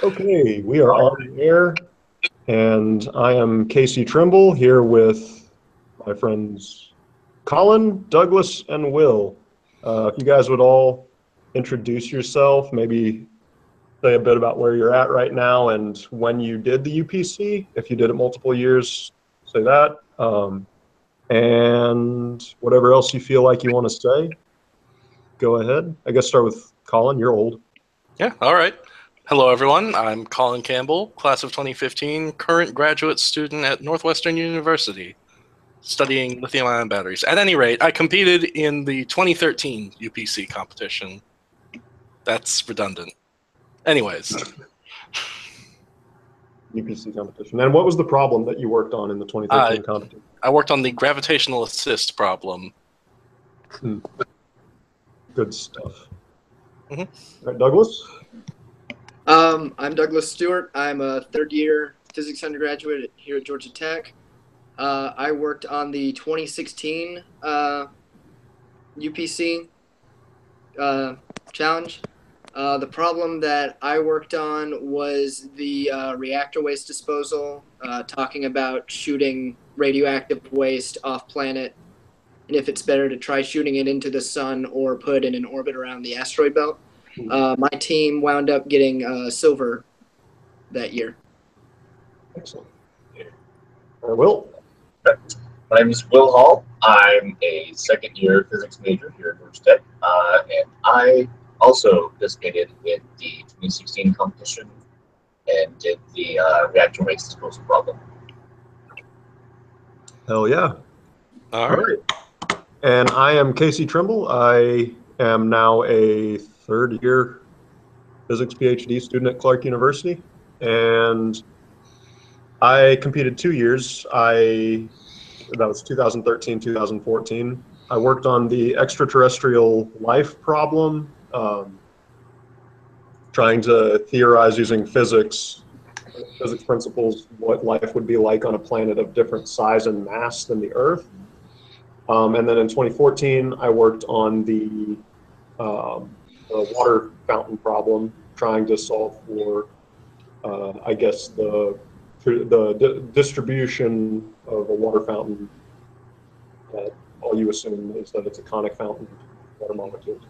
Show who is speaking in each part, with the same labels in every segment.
Speaker 1: Okay, we are on the air, and I am Casey Trimble here with my friends Colin, Douglas, and Will. If you guys would all introduce yourself, maybe say a bit about where you're at right now and when you did the UPC. If you did it multiple years, say that. And whatever else you feel like you want to say, go ahead. I guess start with Colin. You're old.
Speaker 2: Yeah, all right. Hello, everyone. I'm Colin Campbell, class of 2015, current graduate student at Northwestern University, studying lithium-ion batteries. At any rate, I competed in the 2013 UPC competition. That's redundant. Anyways.
Speaker 1: UPC competition. And what was the problem that you worked on in the 2013 competition?
Speaker 2: I worked on the gravitational assist problem.
Speaker 1: Good stuff.
Speaker 2: Mm-hmm.
Speaker 1: All right, Douglas?
Speaker 3: I'm Douglas Stewart. I'm a third-year physics undergraduate here at Georgia Tech. I worked on the 2016 UPC challenge. The problem that I worked on was the reactor waste disposal, talking about shooting radioactive waste off planet, and if it's better to try shooting it into the sun or put in an orbit around the asteroid belt. My team wound up getting silver that year.
Speaker 1: Excellent. Will?
Speaker 4: My name is Will Hall. I'm a second-year physics major here at Georgia Tech, and I also participated in the 2016 competition and did the reactor waste disposal problem.
Speaker 1: Hell yeah.
Speaker 2: All right.
Speaker 1: And I am Casey Trimble. I am now a third-year physics PhD student at Clark University, and I competed 2 years. That was 2013, 2014. I worked on the extraterrestrial life problem, trying to theorize using physics principles what life would be like on a planet of different size and mass than the Earth. And then in 2014, I worked on the water fountain problem, trying to solve for, I guess, the distribution of a water fountain. All you assume is that it's a conic fountain, water molecules.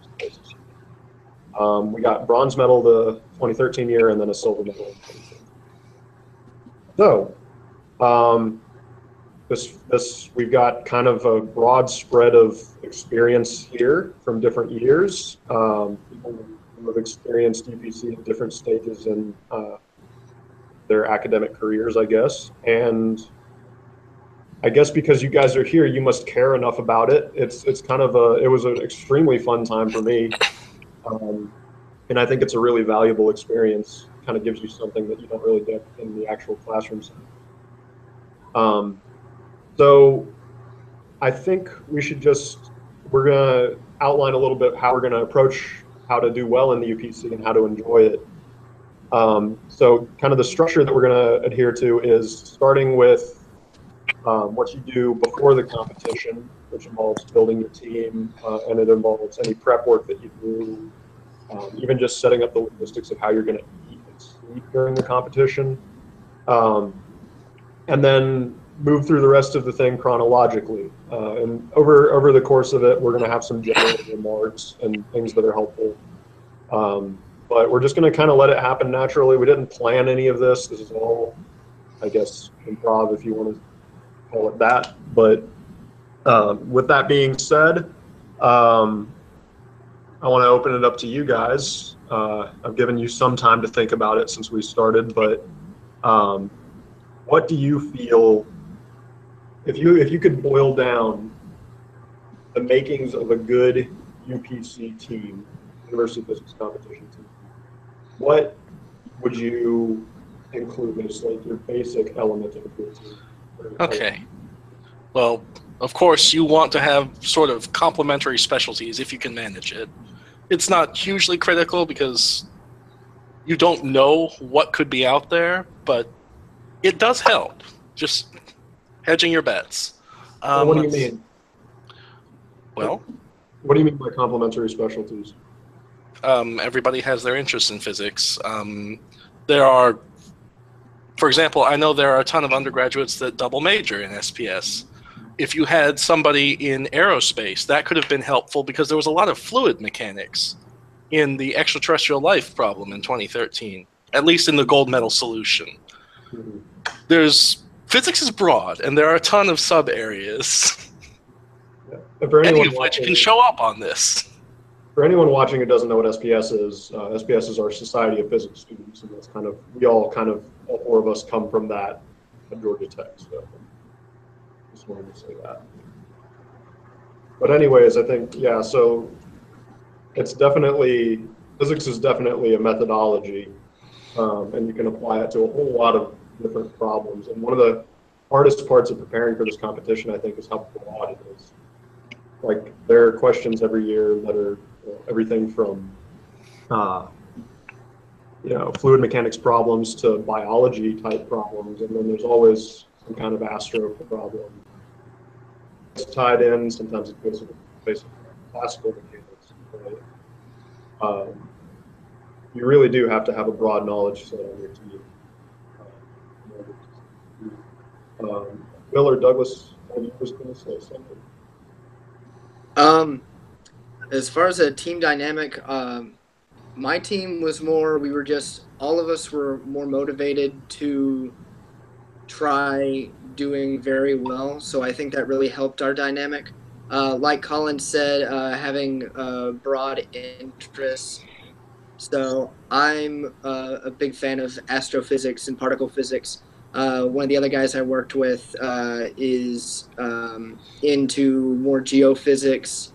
Speaker 1: We got bronze medal the 2013 year, and then a silver medal in 2015. So, we've got kind of a broad spread of experience here from different years. People who have experienced UPC at different stages in their academic careers, I guess. And I guess because you guys are here, you must care enough about it. It's kind of it was an extremely fun time for me. And I think it's a really valuable experience. Kind of gives you something that you don't really get in the actual classroom setting. So I think we're going to outline a little bit how we're going to approach how to do well in the UPC and how to enjoy it. So kind of the structure that we're going to adhere to is starting with what you do before the competition, which involves building your team, and it involves any prep work that you do, even just setting up the logistics of how you're going to eat and sleep during the competition. And then move through the rest of the thing chronologically. And over the course of it, we're going to have some general remarks and things that are helpful. But we're just going to kind of let it happen naturally. We didn't plan any of this. This is all, I guess, improv, if you want to call it that. But with that being said, I want to open it up to you guys. I've given you some time to think about it since we started, but what do you feel, if you could boil down the makings of a good UPC team, University Physics Competition team, what would you include as like your basic element of a good team?
Speaker 2: Okay. Well, of course, you want to have sort of complementary specialties if you can manage it. It's not hugely critical because you don't know what could be out there, but it does help. Just hedging your bets.
Speaker 1: What do you mean?
Speaker 2: Well,
Speaker 1: what do you mean by complementary specialties?
Speaker 2: Everybody has their interest in physics. There are, for example, I know there are a ton of undergraduates that double major in SPS. If you had somebody in aerospace, that could have been helpful because there was a lot of fluid mechanics in the extraterrestrial life problem in 2013, at least in the gold medal solution. Physics is broad, and there are a ton of sub areas,
Speaker 1: And for
Speaker 2: any
Speaker 1: anyone
Speaker 2: of which
Speaker 1: watching,
Speaker 2: can show up on this.
Speaker 1: for anyone watching who doesn't know what SPS is our Society of Physics Students, and that's all four of us come from that at Georgia Tech. So just wanted to say that. But anyways, I think, yeah, so physics is definitely a methodology, and you can apply it to a whole lot of different problems. And one of the hardest parts of preparing for this competition, I think, is how broad it is. Like, there are questions every year that are everything from, fluid mechanics problems to biology type problems, and then there's always some kind of astro problem. It's tied in. Sometimes it goes to basic classical mechanics. Right? You really do have to have a broad knowledge set on your team. Will or Douglas, are you just going to say something?
Speaker 3: As far as a team dynamic, my team was more, all of us were more motivated to try doing very well. So I think that really helped our dynamic. Like Colin said, having broad interests. So I'm a big fan of astrophysics and particle physics. One of the other guys I worked with is into more geophysics.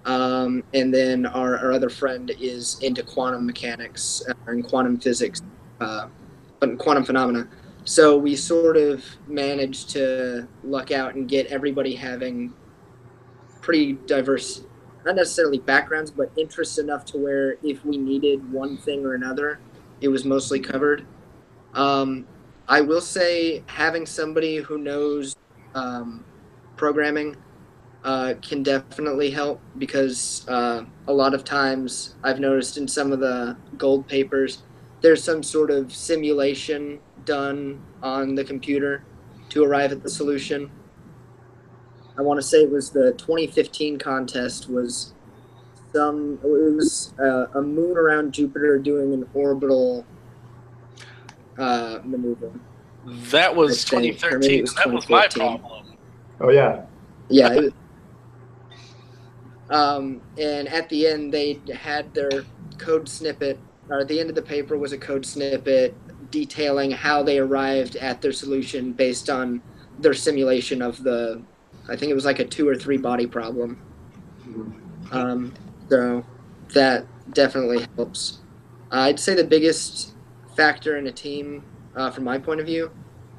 Speaker 3: And then our other friend is into quantum mechanics and quantum physics, but quantum phenomena. So we sort of managed to luck out and get everybody having pretty diverse, not necessarily backgrounds, but interests enough to where if we needed one thing or another, it was mostly covered. I will say having somebody who knows programming can definitely help, because a lot of times I've noticed in some of the gold papers, there's some sort of simulation done on the computer to arrive at the solution. I want to say it was the 2015 contest was a moon around Jupiter doing an orbital maneuver.
Speaker 2: That was 2013, and that was my problem.
Speaker 1: Oh, yeah.
Speaker 3: Yeah. And at the end, they had their code snippet, or at the end of the paper was a code snippet detailing how they arrived at their solution based on their simulation of I think it was like a 2 or 3 body problem. So that definitely helps. I'd say the biggest factor in a team, from my point of view,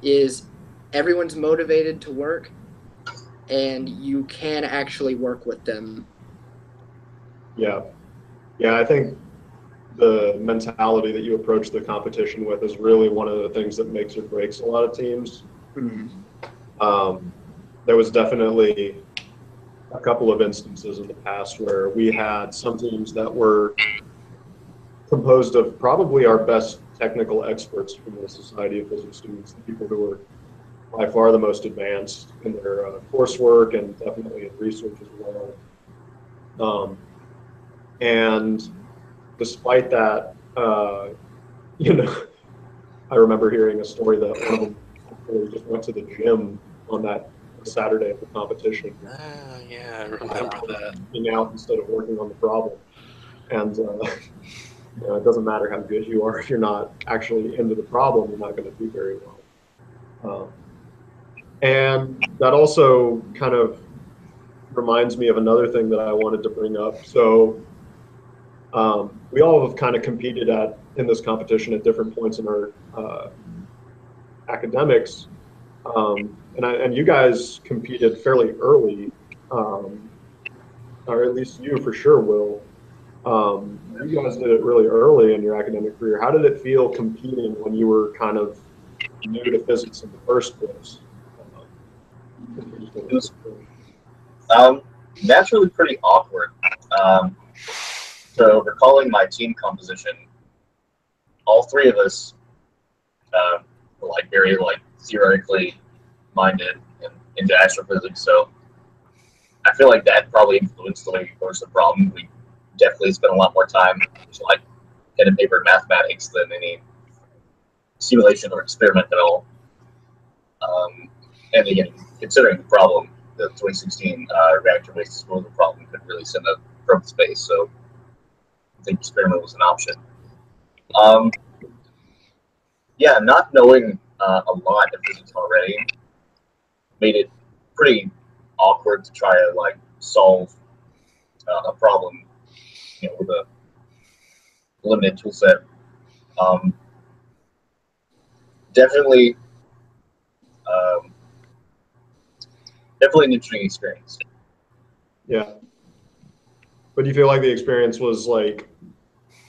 Speaker 3: is everyone's motivated to work, and you can actually work with them.
Speaker 1: Yeah. I think the mentality that you approach the competition with is really one of the things that makes or breaks a lot of teams. Mm-hmm. There was definitely a couple of instances in the past where we had some teams that were composed of probably our best technical experts from the Society of Physics Students, the people who were by far the most advanced in their coursework and definitely in research as well. And despite that, I remember hearing a story that one of them actually just went to the gym on that Saturday of the competition.
Speaker 2: Yeah, I remember that.
Speaker 1: Being out instead of working on the problem. And it doesn't matter how good you are, if you're not actually into the problem, you're not going to do very well. And that also kind of reminds me of another thing that I wanted to bring up. So we all have kind of competed in this competition at different points in our academics. And you guys competed fairly early, or at least you for sure, Will. You guys did it really early in your academic career. How did it feel competing when you were kind of new to physics in the first place?
Speaker 4: That's really pretty awkward. So recalling my team composition, all three of us were like very like theoretically minded and into astrophysics. So I feel like that probably influenced the way we approached the problem. We definitely spent a lot more time just like pen and paper mathematics than any simulation or experiment at all. And again, considering the problem, the 2016 reactor waste disposal problem could really send a probe to space. So I think experiment was an option. Yeah, not knowing a lot of physics already made it pretty awkward to try to like solve a problem, you know, with a limited tool set. Definitely, definitely an interesting experience.
Speaker 1: Yeah. But do you feel like the experience was like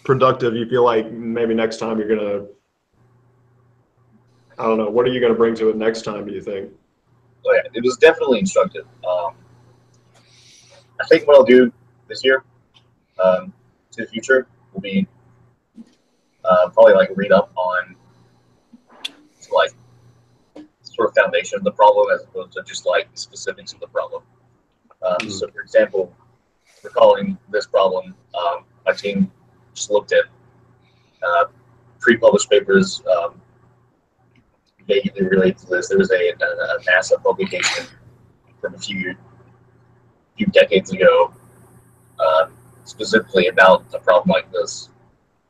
Speaker 1: productive? You feel like maybe next time you're gonna, I don't know, what are you gonna bring to it next time, do you think?
Speaker 4: But yeah, it was definitely instructive. I think what I'll do this year to the future will be probably like read up on like sort of foundation of the problem as opposed to just like the specifics of the problem. So, for example, recalling this problem, my team just looked at pre-published papers vaguely related to this. There was a NASA publication from a few decades ago, specifically about a problem like this.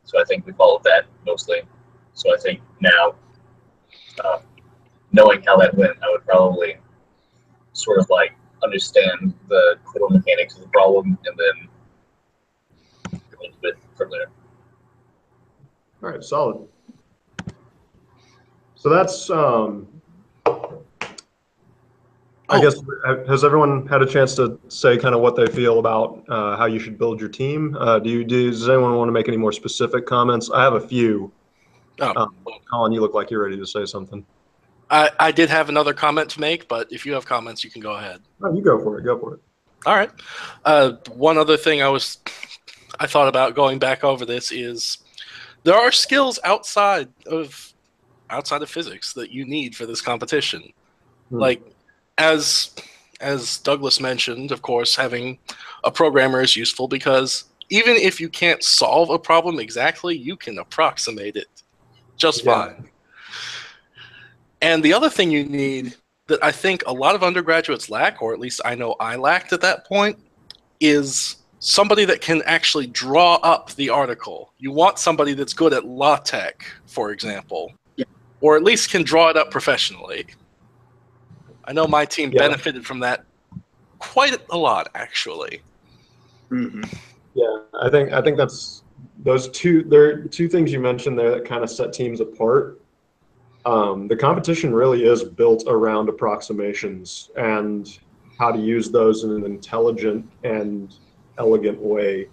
Speaker 4: So I think we followed that mostly. So I think now, knowing how that went, I would probably sort of like understand the core mechanics of the problem and then go into it from there.
Speaker 1: All right, solid. So that's, I guess, has everyone had a chance to say kind of what they feel about how you should build your team? Does anyone want to make any more specific comments? I have a few. Colin, you look like you're ready to say something.
Speaker 2: I did have another comment to make, but if you have comments, you can go ahead.
Speaker 1: Oh, you go for it. Go for it.
Speaker 2: All right. One other thing I thought about going back over this is there are skills outside of physics that you need for this competition. Like as Douglas mentioned, of course, having a programmer is useful because even if you can't solve a problem exactly, you can approximate it just fine. And the other thing you need that I think a lot of undergraduates lack, or at least I know I lacked at that point, is somebody that can actually draw up the article. You want somebody that's good at LaTeX, for example, or at least can draw it up professionally. I know my team benefited from that quite a lot, actually.
Speaker 1: Yeah, I think that's those two. There are two things you mentioned there that kind of set teams apart. The competition really is built around approximations and how to use those in an intelligent and elegant way.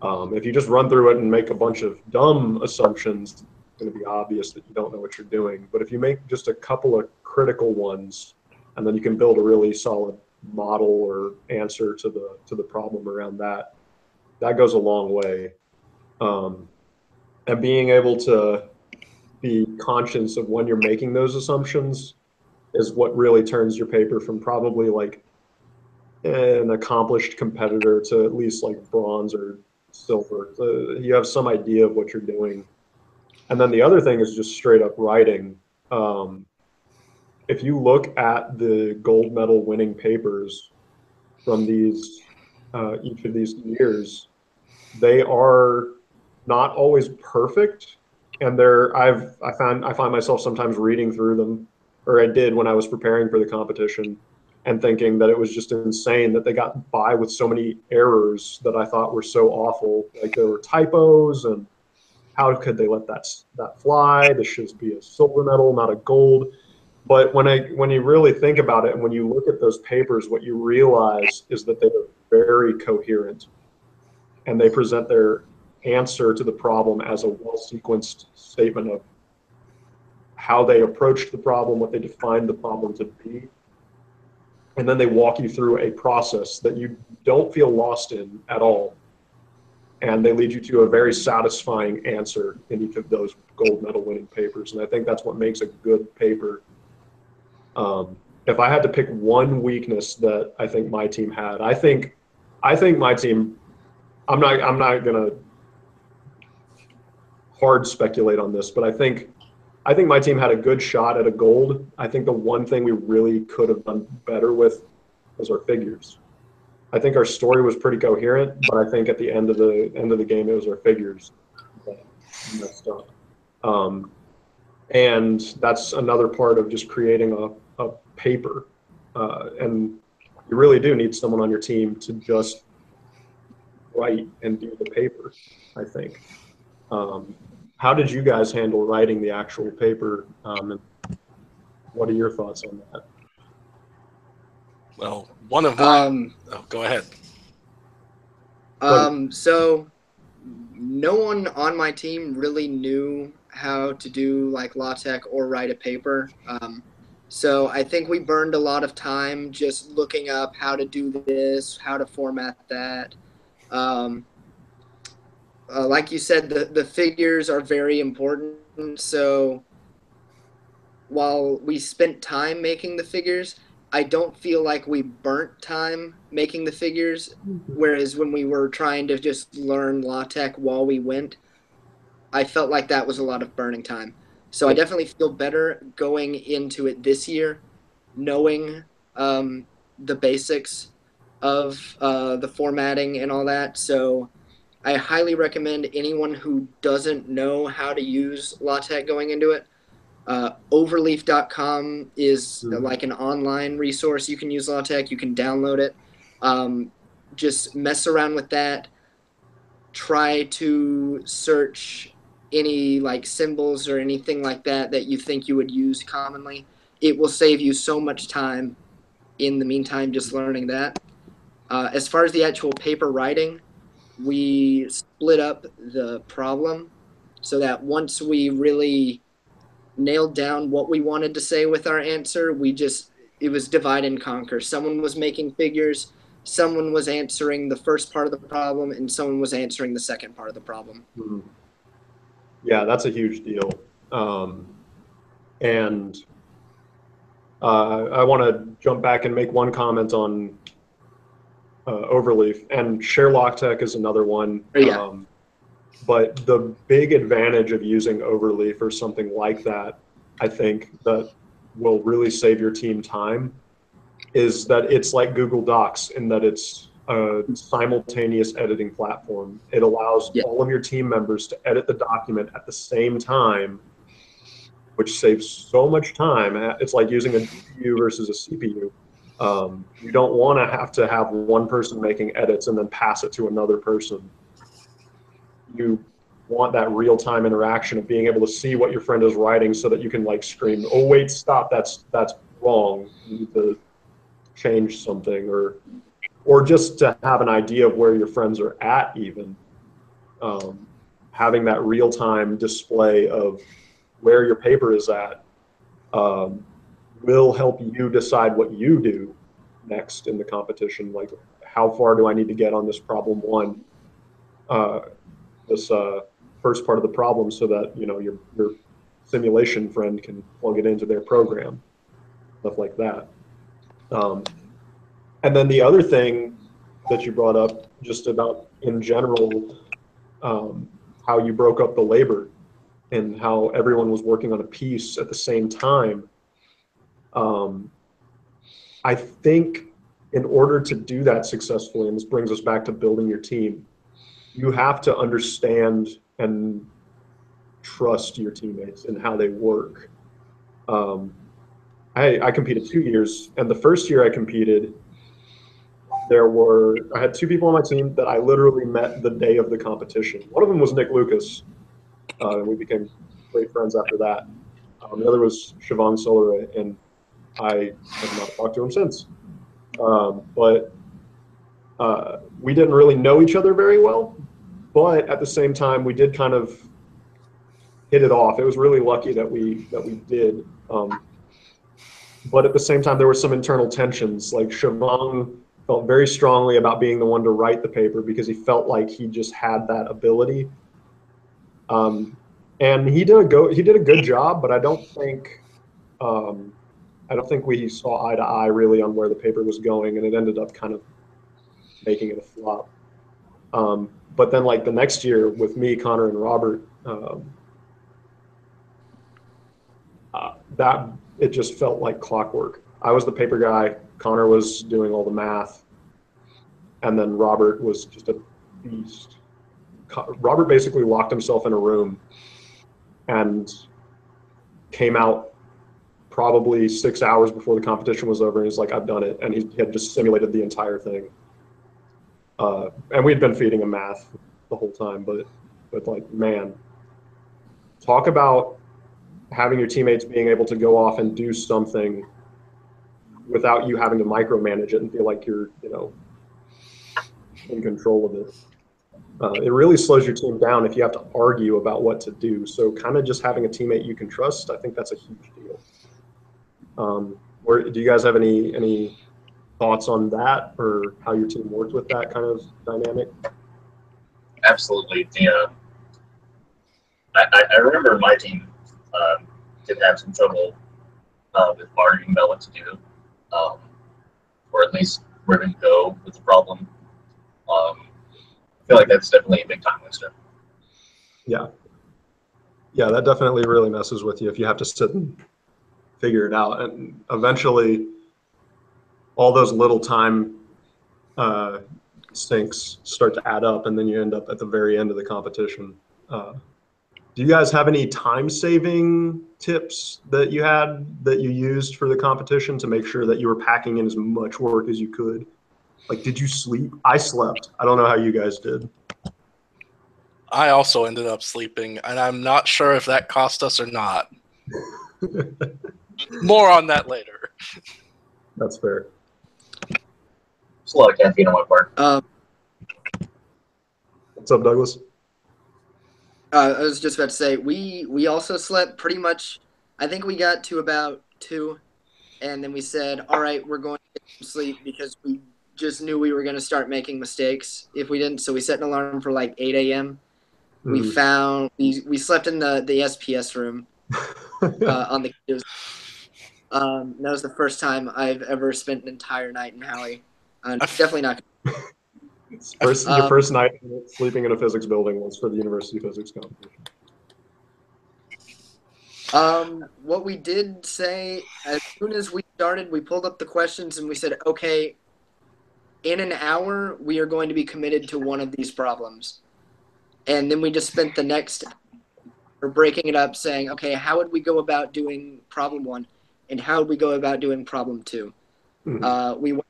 Speaker 1: If you just run through it and make a bunch of dumb assumptions, it's going to be obvious that you don't know what you're doing. But if you make just a couple of critical ones, and then you can build a really solid model or answer to the problem around that, that goes a long way. And being able to be conscious of when you're making those assumptions is what really turns your paper from probably like an accomplished competitor to at least like bronze or silver. You have some idea of what you're doing. And then the other thing is just straight up writing. If you look at the gold medal winning papers from these each of these years, they are not always perfect. And I find myself sometimes reading through them, or I did when I was preparing for the competition, and thinking that it was just insane that they got by with so many errors that I thought were so awful. Like there were typos, and how could they let that fly? This should be a silver medal, not a gold. But when you really think about it, and when you look at those papers, what you realize is that they are very coherent, and they present their answer to the problem as a well-sequenced statement of how they approached the problem, what they defined the problem to be, and then they walk you through a process that you don't feel lost in at all. and they lead you to a very satisfying answer in each of those gold medal winning papers. And I think that's what makes a good paper. If I had to pick one weakness that I think my team had, I think my team, I'm not gonna hard speculate on this, but I think my team had a good shot at a gold. I think the one thing we really could have done better with was our figures. I think our story was pretty coherent, but I think at the end of the game, it was our figures that messed up. And that's another part of just creating a paper. And you really do need someone on your team to just write and do the paper, I think. How did you guys handle writing the actual paper? And what are your thoughts on that?
Speaker 2: Well, one of my go ahead.
Speaker 3: So no one on my team really knew how to do like LaTeX or write a paper. So I think we burned a lot of time just looking up how to do this, how to format that. Like you said, the figures are very important. So while we spent time making the figures, I don't feel like we burnt time making the figures. Whereas when we were trying to just learn LaTeX while we went, I felt like that was a lot of burning time. So I definitely feel better going into it this year, knowing the basics of the formatting and all that. So I highly recommend anyone who doesn't know how to use LaTeX going into it. Overleaf.com is like an online resource. You can use LaTeX. You can download it. Just mess around with that. Try to search any like symbols or anything like that that you think you would use commonly. It will save you so much time in the meantime just learning that. As far as the actual paper writing, we split up the problem so that once we really nailed down what we wanted to say with our answer, it was divide and conquer. Someone was making figures, someone was answering the first part of the problem, and someone was answering the second part of the problem.
Speaker 1: Yeah, that's a huge deal. And I want to jump back and make one comment on Overleaf, and Share LaTeX is another one.
Speaker 3: Yeah.
Speaker 1: But the big advantage of using Overleaf or something like that, I think, that will really save your team time is that it's like Google Docs in that it's a simultaneous editing platform. It allows all of your team members to edit the document at the same time, which saves so much time. It's like using a GPU versus a CPU. You don't want to have one person making edits and then pass it to another person. You want that real-time interaction of being able to see what your friend is writing so that you can like scream, "Oh wait, stop, that's wrong. You need to change something," or just to have an idea of where your friends are at even. Having that real-time display of where your paper is at will help you decide what you do next in the competition. Like, how far do I need to get on this problem one? This first part of the problem, so that your simulation friend can plug it into their program, stuff like that. And then the other thing that you brought up, just about in general, how you broke up the labor and how everyone was working on a piece at the same time. I think in order to do that successfully, and this brings us back to building your team, you have to understand and trust your teammates and how they work. I competed 2 years, and the first year I competed, I had two people on my team that I literally met the day of the competition. One of them was Nick Lucas, and we became great friends after that. The other was Siobhan Solare, and I have not talked to him since. But we didn't really know each other very well, but at the same time, we did kind of hit it off. It was really lucky that we did. But at the same time, there were some internal tensions. Like Siobhan felt very strongly about being the one to write the paper because he felt like he just had that ability. And he did a good job, but I don't think we saw eye to eye really on where the paper was going, and it ended up kind of making it a flop. But then like the next year with me, Connor, and Robert, that it just felt like clockwork. I was the paper guy, Connor was doing all the math, and then Robert was just a beast. Robert basically locked himself in a room and came out probably 6 hours before the competition was over, and he's like, I've done it. And he had just simulated the entire thing. And we'd been feeding him math the whole time, but like, man, talk about having your teammates being able to go off and do something without you having to micromanage it and feel like you're, in control of it. It really slows your team down if you have to argue about what to do. So kind of just having a teammate you can trust, I think that's a huge deal. Do you guys have any thoughts on that, or how your team worked with that kind of dynamic?
Speaker 4: Absolutely. I remember my team did have some trouble with arguing about what to do, or at least where to go with the problem. I feel like that's definitely a big time waster.
Speaker 1: Yeah, that definitely really messes with you if you have to sit and figure it out, and eventually all those little time sinks start to add up, and then you end up at the very end of the competition. Do you guys have any time-saving tips that you used for the competition to make sure that you were packing in as much work as you could? Like, did you sleep? I slept. I don't know how you guys did.
Speaker 2: I also ended up sleeping, and I'm not sure if that cost us or not. More on that later.
Speaker 1: That's fair.
Speaker 4: It's a lot of caffeine on my part.
Speaker 1: What's up, Douglas?
Speaker 3: I was just about to say, we also slept pretty much. I think we got to about 2, and then we said, all right, we're going to get some sleep because we just knew we were going to start making mistakes if we didn't. So we set an alarm for like 8 a.m. We we slept in the SPS room on the computers. That was the first time I've ever spent an entire night in Howie. Definitely not.
Speaker 1: Your first night sleeping in a physics building was for the university physics competition.
Speaker 3: What we did say, as soon as we started, we pulled up the questions and we said, okay, in an hour, we are going to be committed to one of these problems. And then we just spent the next hour breaking it up, saying, okay, how would we go about doing problem 1? And how would we go about doing problem 2? Mm-hmm. We wound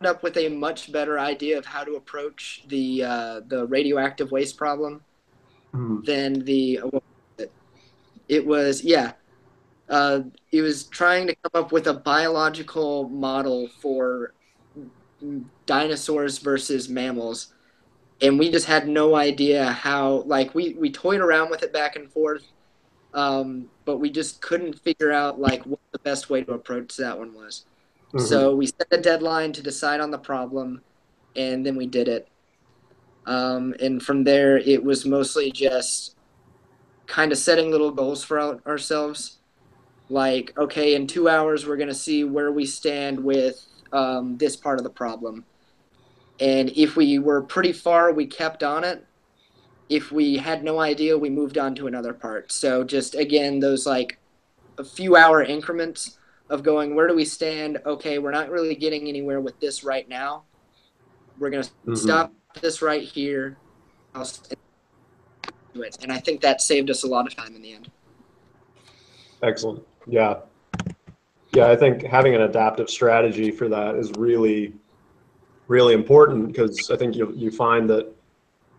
Speaker 3: up with a much better idea of how to approach the radioactive waste problem than it was trying to come up with a biological model for dinosaurs versus mammals, and we just had no idea how. Like we toyed around with it back and forth, but we just couldn't figure out like what the best way to approach that one was. Mm-hmm. So we set a deadline to decide on the problem, and then we did it. And from there, it was mostly just kind of setting little goals for ourselves. Like, okay, in 2 hours, we're going to see where we stand with this part of the problem. And if we were pretty far, we kept on it. If we had no idea, we moved on to another part. So just, again, those like a few hour increments of going, where do we stand? Okay, we're not really getting anywhere with this right now. We're going to stop this right here. And I think that saved us a lot of time in the end.
Speaker 1: Excellent. Yeah, I think having an adaptive strategy for that is really, really important, because I think you find that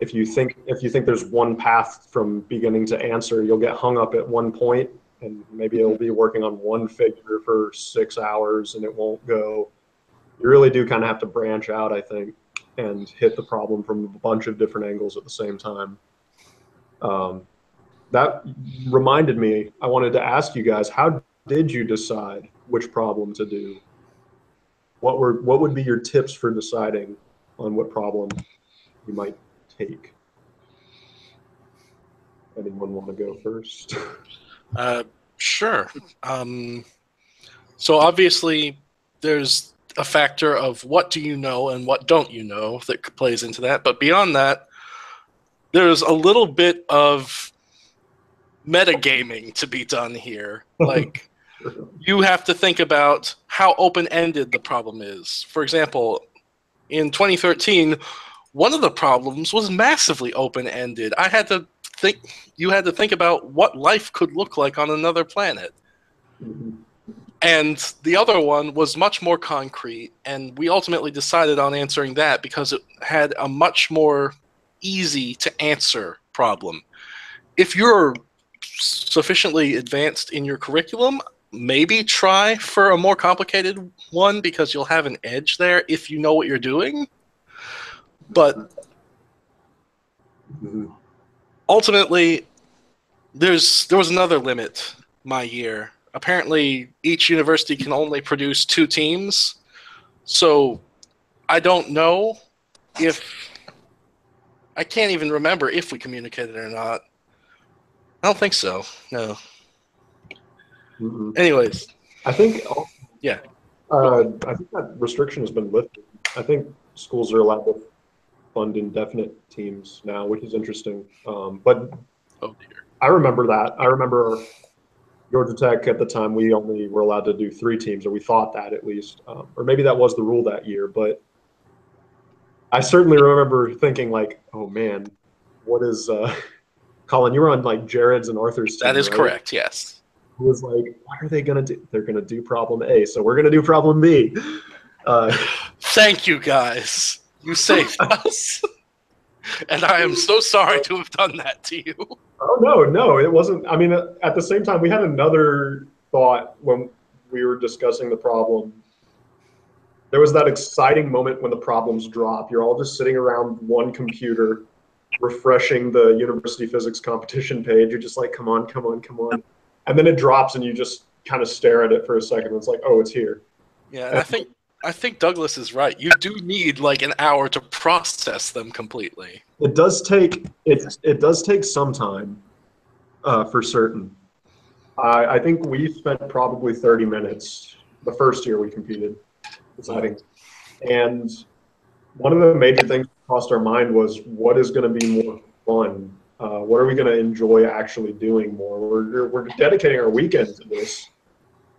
Speaker 1: if you think there's one path from beginning to answer, you'll get hung up at one point, and maybe it'll be working on one figure for 6 hours and it won't go. You really do kind of have to branch out, I think, and hit the problem from a bunch of different angles at the same time. That reminded me, I wanted to ask you guys, how did you decide which problem to do? what would be your tips for deciding on what problem you might take? Anyone want to go first?
Speaker 2: Sure. So obviously, there's a factor of what do you know and what don't you know that plays into that. But beyond that, there's a little bit of metagaming to be done here. Like, you have to think about how open-ended the problem is. For example, in 2013, one of the problems was massively open-ended. You had to think about what life could look like on another planet. And the other one was much more concrete, and we ultimately decided on answering that because it had a much more easy to answer problem. If you're sufficiently advanced in your curriculum, maybe try for a more complicated one because you'll have an edge there if you know what you're doing. But ultimately, there was another limit my year. Apparently, each university can only produce 2 teams. So I don't know if... I can't even remember if we communicated or not. I don't think so. No. Anyways.
Speaker 1: I think...
Speaker 2: Yeah.
Speaker 1: I think that restriction has been lifted. I think schools are allowed to fund indefinite teams now, which is interesting. But
Speaker 2: oh dear.
Speaker 1: I remember that. I remember Georgia Tech at the time, we only were allowed to do 3 teams, or we thought that at least. Or maybe that was the rule that year. But I certainly remember thinking like, oh man, what is Colin, you were on like Jared's and Arthur's team,
Speaker 2: That is
Speaker 1: right?
Speaker 2: correct, yes.
Speaker 1: Who was like, what are they going to do? They're going to do problem A, so we're going to do problem B.
Speaker 2: Thank you, guys. You saved us. And I am so sorry to have done that to you.
Speaker 1: Oh, no, it wasn't. I mean, at the same time, we had another thought when we were discussing the problem. There was that exciting moment when the problems drop. You're all just sitting around one computer, refreshing the university physics competition page. You're just like, come on, come on, come on. And then it drops and you just kind of stare at it for a second. It's like, oh, it's here.
Speaker 2: Yeah, and I think Douglas is right. You do need like an hour to process them completely.
Speaker 1: It does take some time, for certain. I think we spent probably 30 minutes the first year we competed deciding. And one of the major things that crossed our mind was what is going to be more fun. What are we going to enjoy actually doing more? We're dedicating our weekend to this.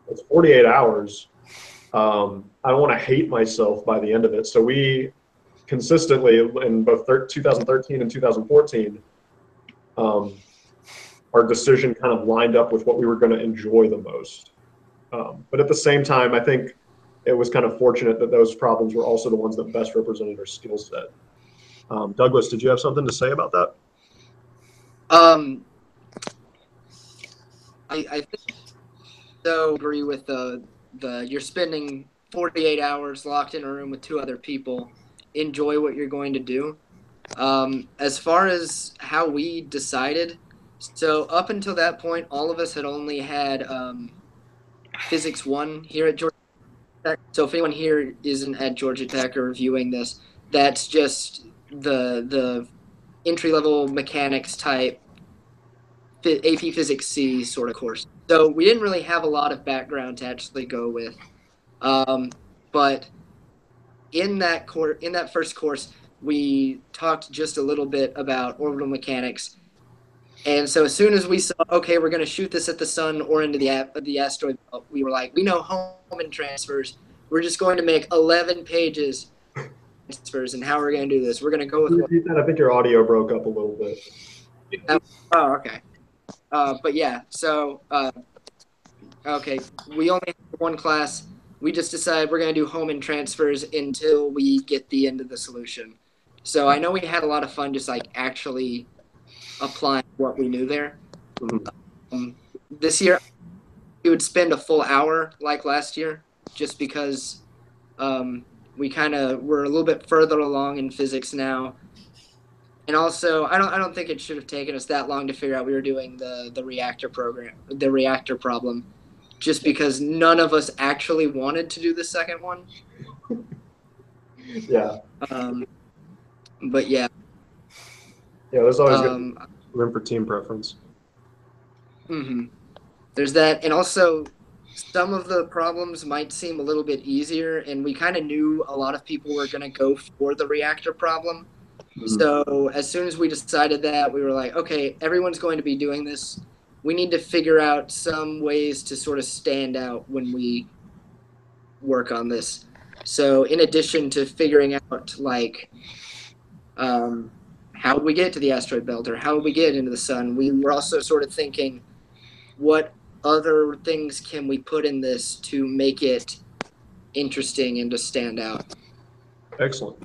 Speaker 1: It's 48 hours. I don't want to hate myself by the end of it. So we consistently, in both 2013 and 2014, our decision kind of lined up with what we were going to enjoy the most. But at the same time, I think it was kind of fortunate that those problems were also the ones that best represented our skill set. Douglas, did you have something to say about that?
Speaker 3: I think so agree with the you're spending 48 hours locked in a room with 2 other people. Enjoy what you're going to do. As far as how we decided, so up until that point, all of us had only had Physics 1 here at Georgia Tech. So if anyone here isn't at Georgia Tech or viewing this, that's just the entry-level mechanics type AP Physics C sort of course. So we didn't really have a lot of background to actually go with. But in that first course, we talked just a little bit about orbital mechanics. And so as soon as we saw, okay, we're going to shoot this at the sun or into the asteroid belt, we were like, we know Hohmann transfers. We're just going to make 11 pages transfers and how we're going to do this. We're going to go with
Speaker 1: I think your audio broke up a little bit.
Speaker 3: Oh, okay. But yeah, so, okay, we only have 1 class. We just decided we're going to do Hohmann transfers until we get the end of the solution. So I know we had a lot of fun just like actually applying what we knew there. This year, we would spend a full hour like last year just because we kind of were a little bit further along in physics now. And also, I don't think it should have taken us that long to figure out we were doing the reactor problem, just because none of us actually wanted to do the second one.
Speaker 1: Yeah.
Speaker 3: But yeah.
Speaker 1: Yeah, there's always good room for team preference.
Speaker 3: There's that, and also some of the problems might seem a little bit easier, and we kind of knew a lot of people were going to go for the reactor problem. So as soon as we decided that, we were like, okay, everyone's going to be doing this. We need to figure out some ways to sort of stand out when we work on this. So in addition to figuring out like how would we get to the asteroid belt or how would we get into the sun, we were also sort of thinking, what other things can we put in this to make it interesting and to stand out?
Speaker 1: Excellent.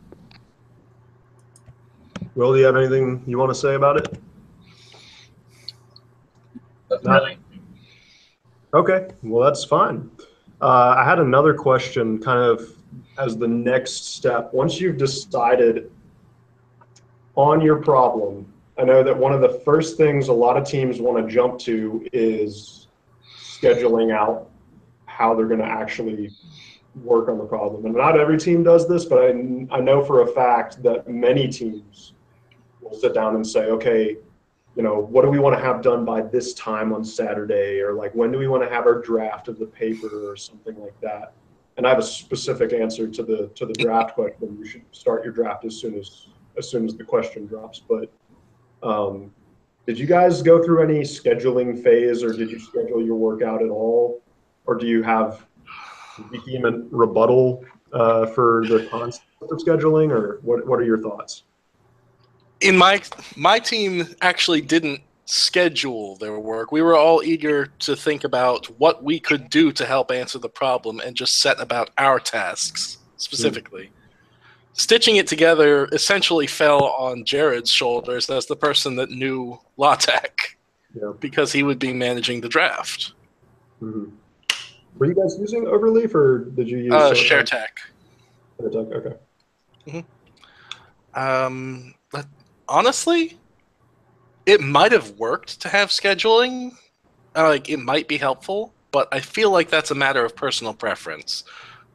Speaker 1: Will, do you have anything you want to say about it?
Speaker 4: That's really.
Speaker 1: Okay, well, that's fine. I had another question kind of as the next step. Once you've decided on your problem, I know that one of the first things a lot of teams want to jump to is scheduling out how they're going to actually work on the problem. And not every team does this, but I know for a fact that many teams will sit down and say, okay, you know, what do we want to have done by this time on Saturday? Or like, when do we want to have our draft of the paper or something like that? And I have a specific answer to the draft question. You should start your draft as soon as the question drops. But did you guys go through any scheduling phase, or did you schedule your workout at all? Or do you have vehement rebuttal for the concept of scheduling, or what are your thoughts?
Speaker 2: In my team actually didn't schedule their work. We were all eager to think about what we could do to help answer the problem and just set about our tasks specifically. Stitching it together essentially fell on Jared's shoulders as the person that knew LaTeX, because he would be managing the draft.
Speaker 1: Were you guys using Overleaf, or did you use
Speaker 2: ShareTech?
Speaker 1: ShareTech, okay.
Speaker 2: Honestly, it might have worked to have scheduling. Like, it might be helpful, but I feel like that's a matter of personal preference.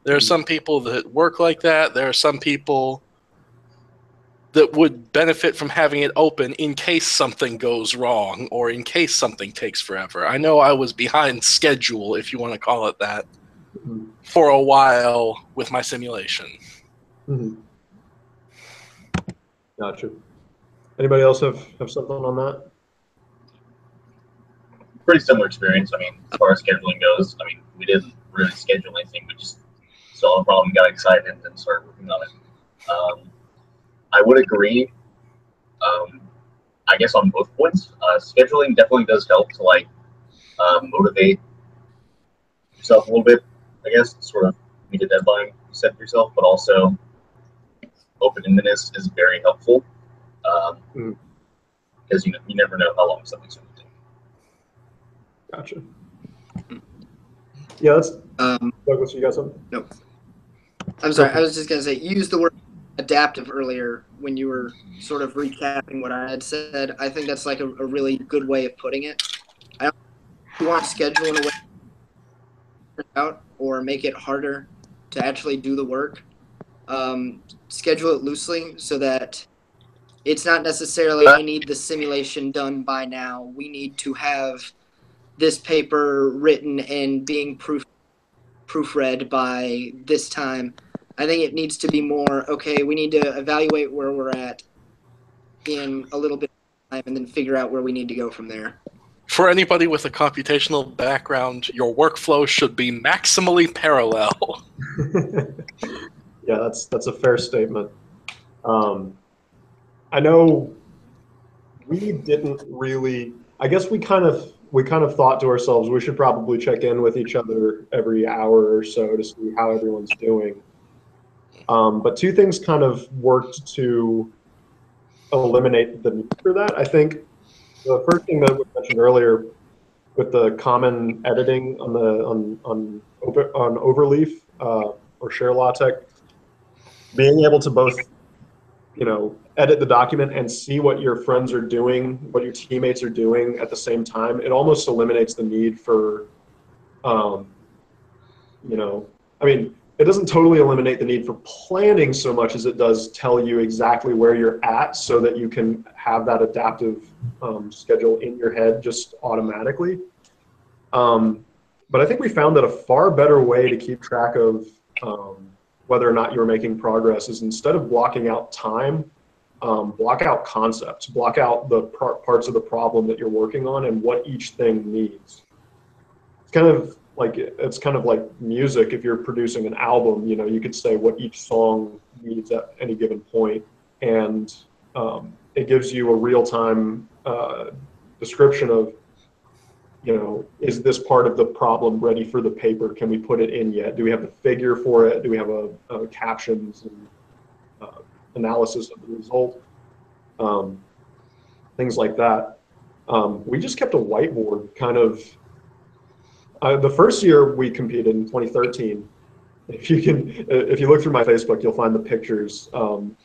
Speaker 2: There are some people that work like that. There are some people that would benefit from having it open in case something goes wrong or in case something takes forever. I know I was behind schedule, if you want to call it that, for a while with my simulation.
Speaker 1: Gotcha. Anybody else have something on that?
Speaker 4: Pretty similar experience. I mean, as far as scheduling goes, I mean, we didn't really schedule anything. We just saw a problem, got excited, and started working on it. I would agree, I guess, on both points. Scheduling definitely does help to, like, motivate yourself a little bit, I guess, sort of meet a deadline you set for yourself, but also open-endedness is very helpful, because you never know how long something's going to take.
Speaker 1: Gotcha. Yeah, that's Douglas, you got something?
Speaker 3: Nope. I'm sorry, I was just going to say, you used the word adaptive earlier when you were sort of recapping what I had said. I think that's like a really good way of putting it. I don't want to schedule in a way out or make it harder to actually do the work. Schedule it loosely so that it's not necessarily, I need the simulation done by now. We need to have this paper written and being proofread by this time. I think it needs to be more, okay, we need to evaluate where we're at in a little bit of time and then figure out where we need to go from there.
Speaker 2: For anybody with a computational background, your workflow should be maximally parallel.
Speaker 1: Yeah, that's a fair statement. I know we didn't really, I guess we kind of thought to ourselves, we should probably check in with each other every hour or so to see how everyone's doing. But two things kind of worked to eliminate the need for that. I think the first thing that we mentioned earlier with the common editing on Overleaf or Share LaTeX, being able to both, edit the document and see what your friends are doing, what your teammates are doing at the same time, it almost eliminates the need for, I mean, it doesn't totally eliminate the need for planning so much as it does tell you exactly where you're at so that you can have that adaptive schedule in your head just automatically. But I think we found that a far better way to keep track of whether or not you're making progress is, instead of blocking out time, block out concepts, block out the parts of the problem that you're working on and what each thing needs. It's kind of like music. If you're producing an album, you know, you could say what each song needs at any given point, and it gives you a real-time description of, you know, is this part of the problem ready for the paper? Can we put it in yet? Do we have the figure for it? Do we have a captions and analysis of the result? Things like that. We just kept a whiteboard kind of. The first year we competed in 2013. If you look through my Facebook, you'll find the pictures.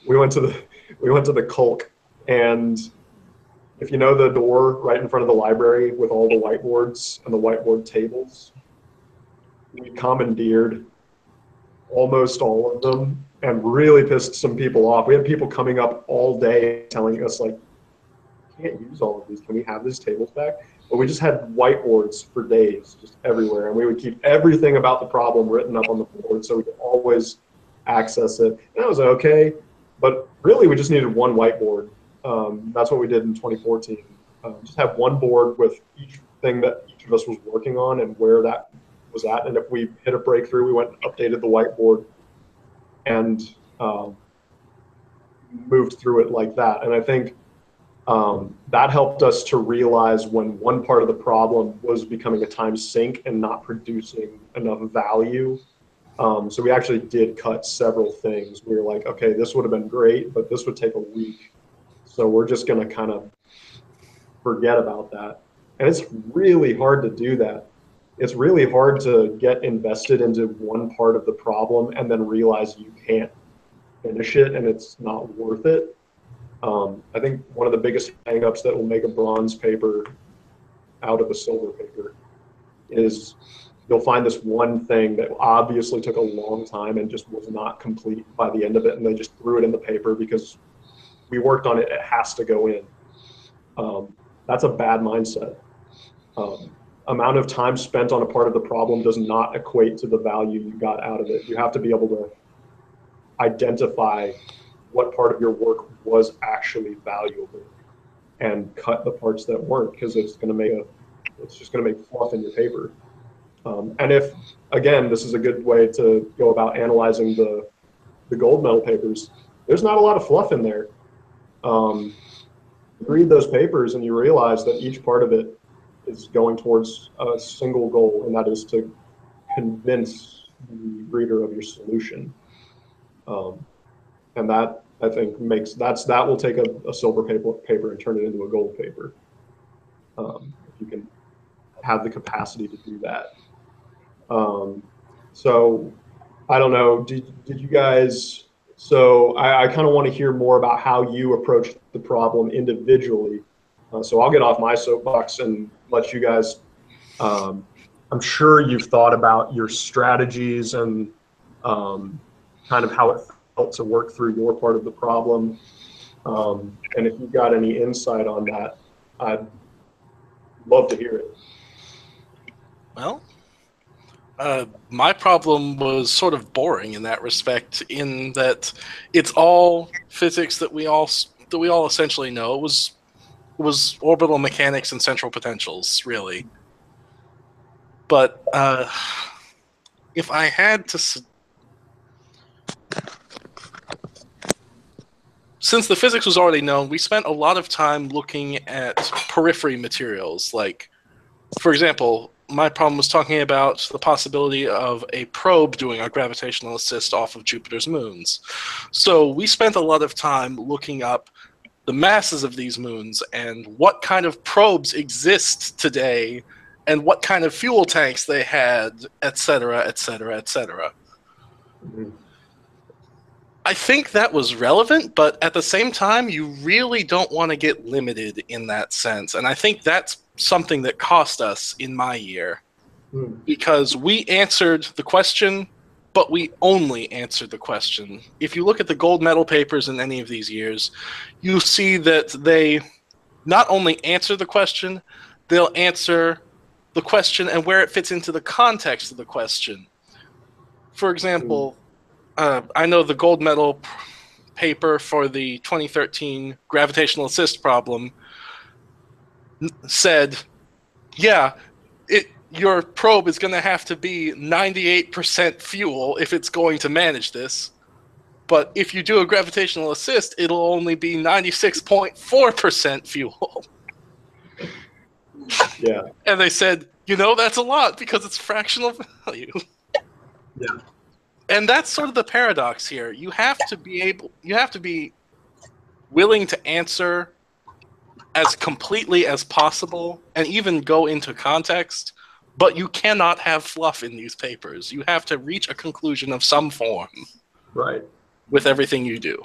Speaker 1: We went to the Kulk, and if you know the door right in front of the library with all the whiteboards and the whiteboard tables, we commandeered almost all of them and really pissed some people off. We had people coming up all day telling us, like, can't use all of these. Can we have these tables back? But we just had whiteboards for days, just everywhere. And we would keep everything about the problem written up on the board so we could always access it. And that was okay. But really, we just needed one whiteboard. That's what we did in 2014. Just have one board with each thing that each of us was working on and where that was at. And if we hit a breakthrough, we went and updated the whiteboard and moved through it like that. And I think that helped us to realize when one part of the problem was becoming a time sink and not producing enough value. So we actually did cut several things. We were like, okay, this would have been great, but this would take a week. So we're just going to kind of forget about that. And it's really hard to do that. It's really hard to get invested into one part of the problem and then realize you can't finish it and it's not worth it. I think one of the biggest hangups that will make a bronze paper out of a silver paper is you'll find this one thing that obviously took a long time and just was not complete by the end of it, and they just threw it in the paper because we worked on it, it has to go in. That's a bad mindset. Amount of time spent on a part of the problem does not equate to the value you got out of it. You have to be able to identify what part of your work was actually valuable and cut the parts that weren't, because it's just going to make fluff in your paper. And if, again, this is a good way to go about analyzing the gold medal papers, there's not a lot of fluff in there. You read those papers and you realize that each part of it is going towards a single goal, and that is to convince the reader of your solution. And that, I think, that will take a silver paper and turn it into a gold paper. If you can have the capacity to do that. So I don't know, did you guys, so I kind of want to hear more about how you approach the problem individually. So I'll get off my soapbox and let you guys, I'm sure you've thought about your strategies and kind of how it felt to work through your part of the problem. And if you've got any insight on that, I'd love to hear it.
Speaker 2: Well, my problem was sort of boring in that respect, in that it's all physics that we all essentially know. It was orbital mechanics and central potentials, really. But if I had to, since the physics was already known, we spent a lot of time looking at periphery materials. Like, for example, my problem was talking about the possibility of a probe doing a gravitational assist off of Jupiter's moons. So we spent a lot of time looking up the masses of these moons and what kind of probes exist today and what kind of fuel tanks they had, et cetera, et cetera, et cetera.
Speaker 1: Mm-hmm.
Speaker 2: I think that was relevant, but at the same time, you really don't want to get limited in that sense. And I think that's something that cost us in my year, because we answered the question but we only answered the question. If you look at the gold medal papers in any of these years, you see that they not only answer the question, they'll answer the question and where it fits into the context of the question. For example, I know the gold medal paper for the 2013 gravitational assist problem said, yeah, your probe is going to have to be 98% fuel if it's going to manage this. But if you do a gravitational assist, it'll only be 96.4% fuel.
Speaker 1: Yeah.
Speaker 2: And they said, that's a lot because it's fractional value.
Speaker 1: Yeah.
Speaker 2: And that's sort of the paradox here. You have to be willing to answer as completely as possible and even go into context, but you cannot have fluff in these papers. You have to reach a conclusion of some form.
Speaker 1: Right.
Speaker 2: With everything you do.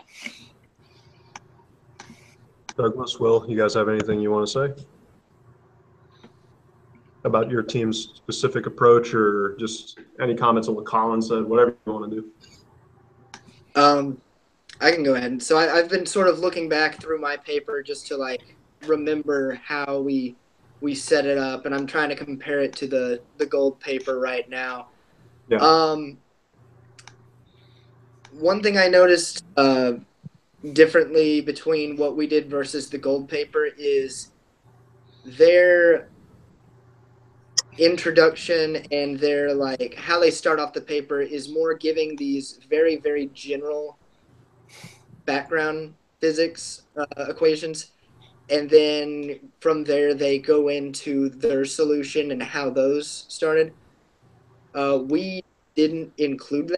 Speaker 1: Douglas, Will, you guys have anything you want to say about your team's specific approach, or just any comments on what Colin said, whatever you want to do?
Speaker 3: I can go ahead. So I've been sort of looking back through my paper just to like remember how we set it up, and I'm trying to compare it to the gold paper right now.
Speaker 1: Yeah.
Speaker 3: One thing I noticed differently between what we did versus the gold paper is their introduction and their like how they start off the paper is more giving these very, very general background physics equations, and then from there they go into their solution and how those started. We didn't include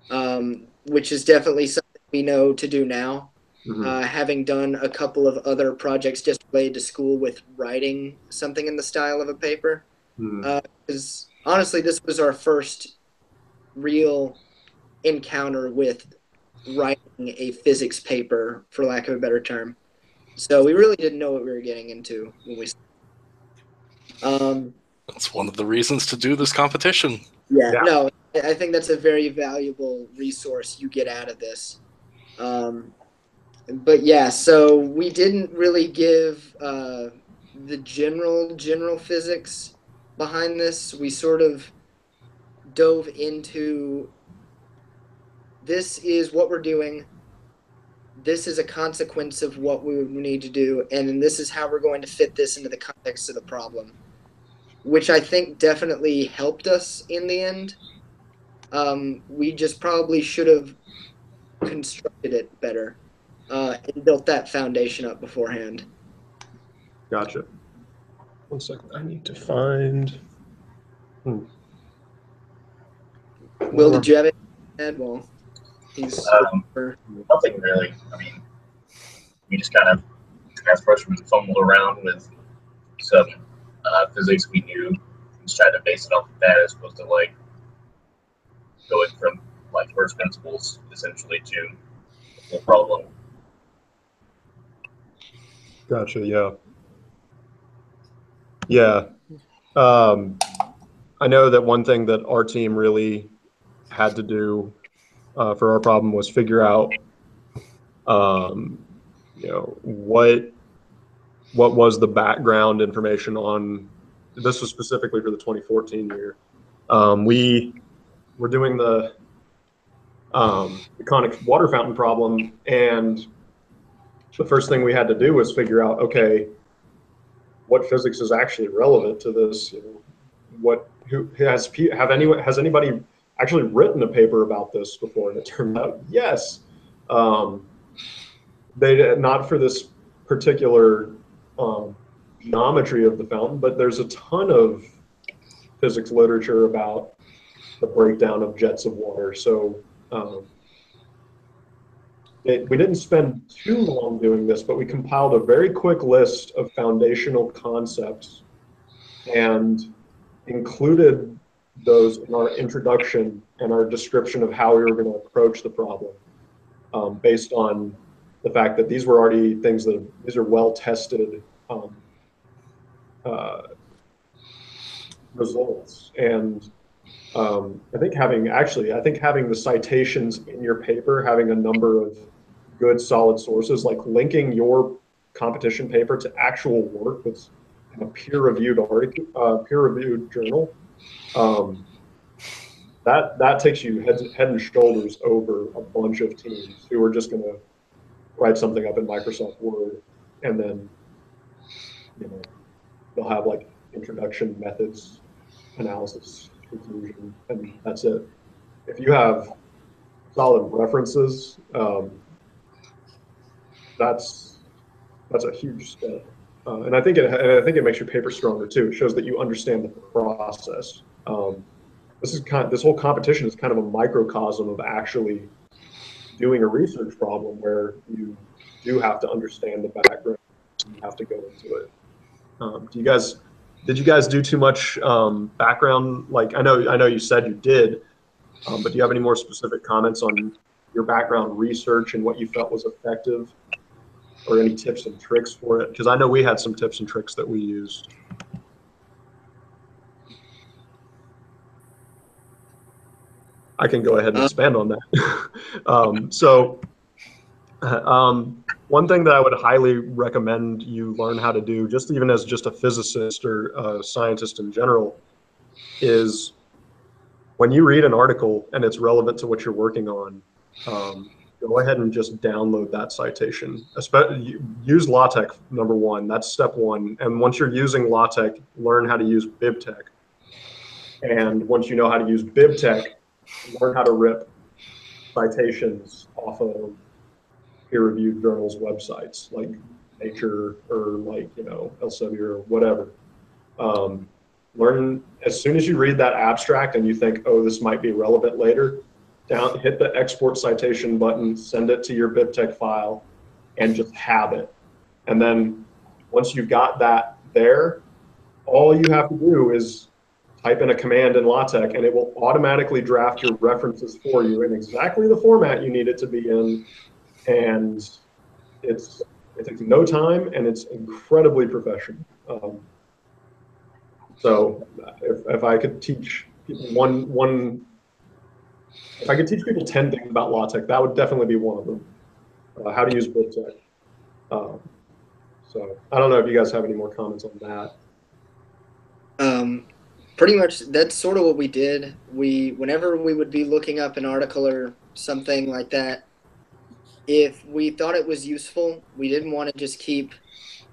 Speaker 3: that, which is definitely something we know to do now. Having done a couple of other projects just related to school with writing something in the style of a paper. Because honestly, this was our first real encounter with writing a physics paper, for lack of a better term. So we really didn't know what we were getting into when we.
Speaker 2: That's one of the reasons to do this competition.
Speaker 3: Yeah, no, I think that's a very valuable resource you get out of this. But yeah, so we didn't really give the general physics behind this. We sort of dove into this is what we're doing. This is a consequence of what we would need to do, and then this is how we're going to fit this into the context of the problem, which I think definitely helped us in the end. We just probably should have constructed it better and built that foundation up beforehand.
Speaker 1: Gotcha. 1 second. I need to find.
Speaker 3: Will, did you have it? Well, he's
Speaker 4: nothing really. I mean, we just kind of, as freshmen, fumbled around with some physics we knew, and just tried to base it off of that as opposed to like going from like first principles essentially to the full problem.
Speaker 1: Gotcha. Yeah. Yeah. I know that one thing that our team really had to do for our problem was figure out, what was the background information on. This was specifically for the 2014 year. We were doing the conic water fountain problem, and the first thing we had to do was figure out, okay, what physics is actually relevant to this? Has anybody actually written a paper about this before? And it turned out, yes. They did not for this particular geometry of the fountain, but there's a ton of physics literature about the breakdown of jets of water. So we didn't spend too long doing this, but we compiled a very quick list of foundational concepts and included those in our introduction and our description of how we were going to approach the problem, based on the fact that these were already things these are well-tested results. And I think having the citations in your paper, having a number of good solid sources, like linking your competition paper to actual work that's in a peer-reviewed journal, that takes you head and shoulders over a bunch of teams who are just going to write something up in Microsoft Word, and then they'll have like introduction, methods, analysis, conclusion, and that's it. If you have solid references, that's a huge step, and I think it makes your paper stronger too. It shows that you understand the process. This whole competition is kind of a microcosm of actually doing a research problem where you do have to understand the background. You have to go into it. Did you guys do too much background? Like I know you said you did, but do you have any more specific comments on your background research and what you felt was effective, or any tips and tricks for it? Because I know we had some tips and tricks that we used. I can go ahead and expand on that. One thing that I would highly recommend you learn how to do, just even as just a physicist or a scientist in general, is when you read an article and it's relevant to what you're working on, go ahead and just download that citation. Use LaTeX, number one. That's step one. And once you're using LaTeX, learn how to use BibTeX. And once you know how to use BibTeX, learn how to rip citations off of peer-reviewed journals websites like Nature or like Elsevier or whatever. Learn as soon as you read that abstract and you think, oh, this might be relevant later, hit the export citation button, send it to your BibTeX file, and just have it. And then once you've got that there, all you have to do is type in a command in LaTeX, and it will automatically draft your references for you in exactly the format you need it to be in. And it takes no time, and it's incredibly professional. So if I could teach people if I could teach people 10 things about LaTeX, that would definitely be one of them. How to use BibTeX. So I don't know if you guys have any more comments on that.
Speaker 3: Pretty much that's sort of what we did. Whenever we would be looking up an article or something like that, if we thought it was useful, we didn't want to just keep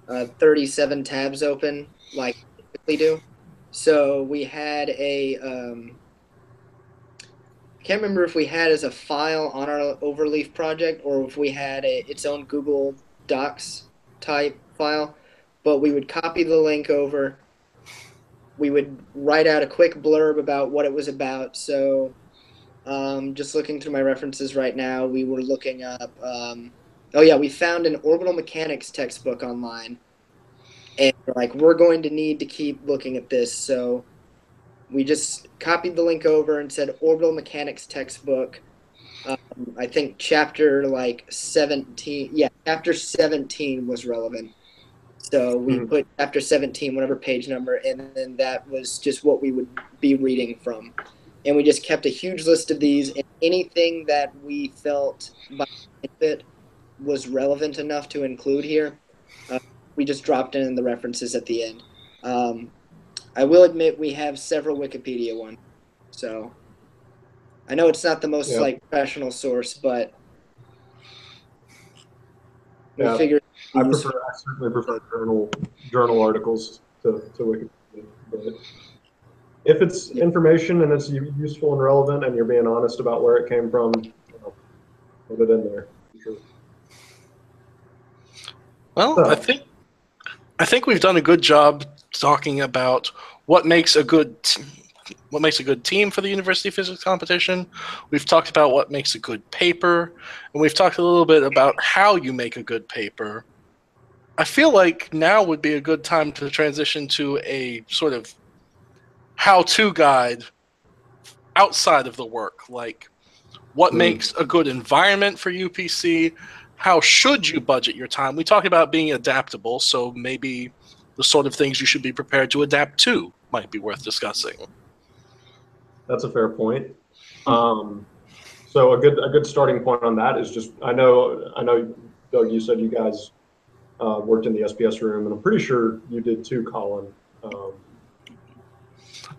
Speaker 3: 37 tabs open like we typically do. So we had I can't remember if we had as a file on our Overleaf project or if we had its own Google Docs type file, but we would copy the link over. We would write out a quick blurb about what it was about. So just looking through my references right now, we were looking up, we found an orbital mechanics textbook online. And we're going to need to keep looking at this. So we just copied the link over and said orbital mechanics textbook. I think chapter 17. Yeah, chapter 17 was relevant. So we put chapter 17, whatever page number, and then that was just what we would be reading from. And we just kept a huge list of these, and anything that we felt by benefit was relevant enough to include here, we just dropped in the references at the end. I will admit we have several Wikipedia ones, so I know it's not the most professional source, but we figured.
Speaker 1: I certainly prefer journal articles to Wikipedia. But if it's information and it's useful and relevant, and you're being honest about where it came from, put it in there. Sure.
Speaker 2: Well, I think we've done a good job talking about what makes a good team for the university physics competition. We've talked about what makes a good paper, and we've talked a little bit about how you make a good paper. I feel like now would be a good time to transition to a sort of how-to guide outside of the work, like what makes a good environment for UPC, how should you budget your time. We talked about being adaptable, so maybe the sort of things you should be prepared to adapt to might be worth discussing.
Speaker 1: That's a fair point. So a good starting point on that is just I know Doug, you said you guys worked in the SPS room, and I'm pretty sure you did too, Colin.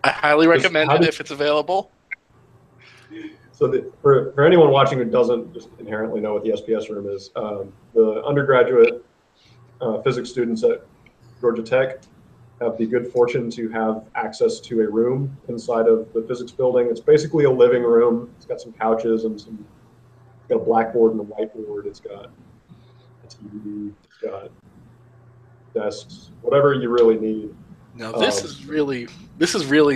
Speaker 2: I highly recommend it if it's available.
Speaker 1: So for anyone watching who doesn't just inherently know what the SPS room is, the undergraduate physics students at Georgia Tech have the good fortune to have access to a room inside of the physics building. It's basically a living room. It's got some couches and it's got a blackboard and a whiteboard. It's got a TV. It's got desks, whatever you really need.
Speaker 2: Now this is really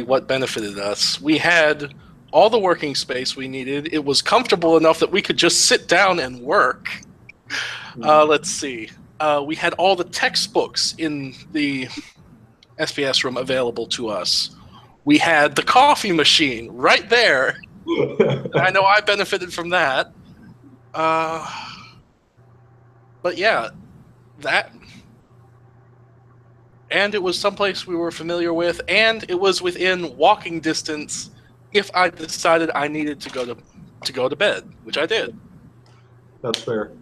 Speaker 2: what benefited us. We had all the working space we needed. It was comfortable enough that we could just sit down and work. Let's see. We had all the textbooks in the SPS room available to us. We had the coffee machine right there. I know I benefited from that. But yeah, that. And it was someplace we were familiar with, and it was within walking distance if I decided I needed to go to bed, which I did.
Speaker 1: That's fair.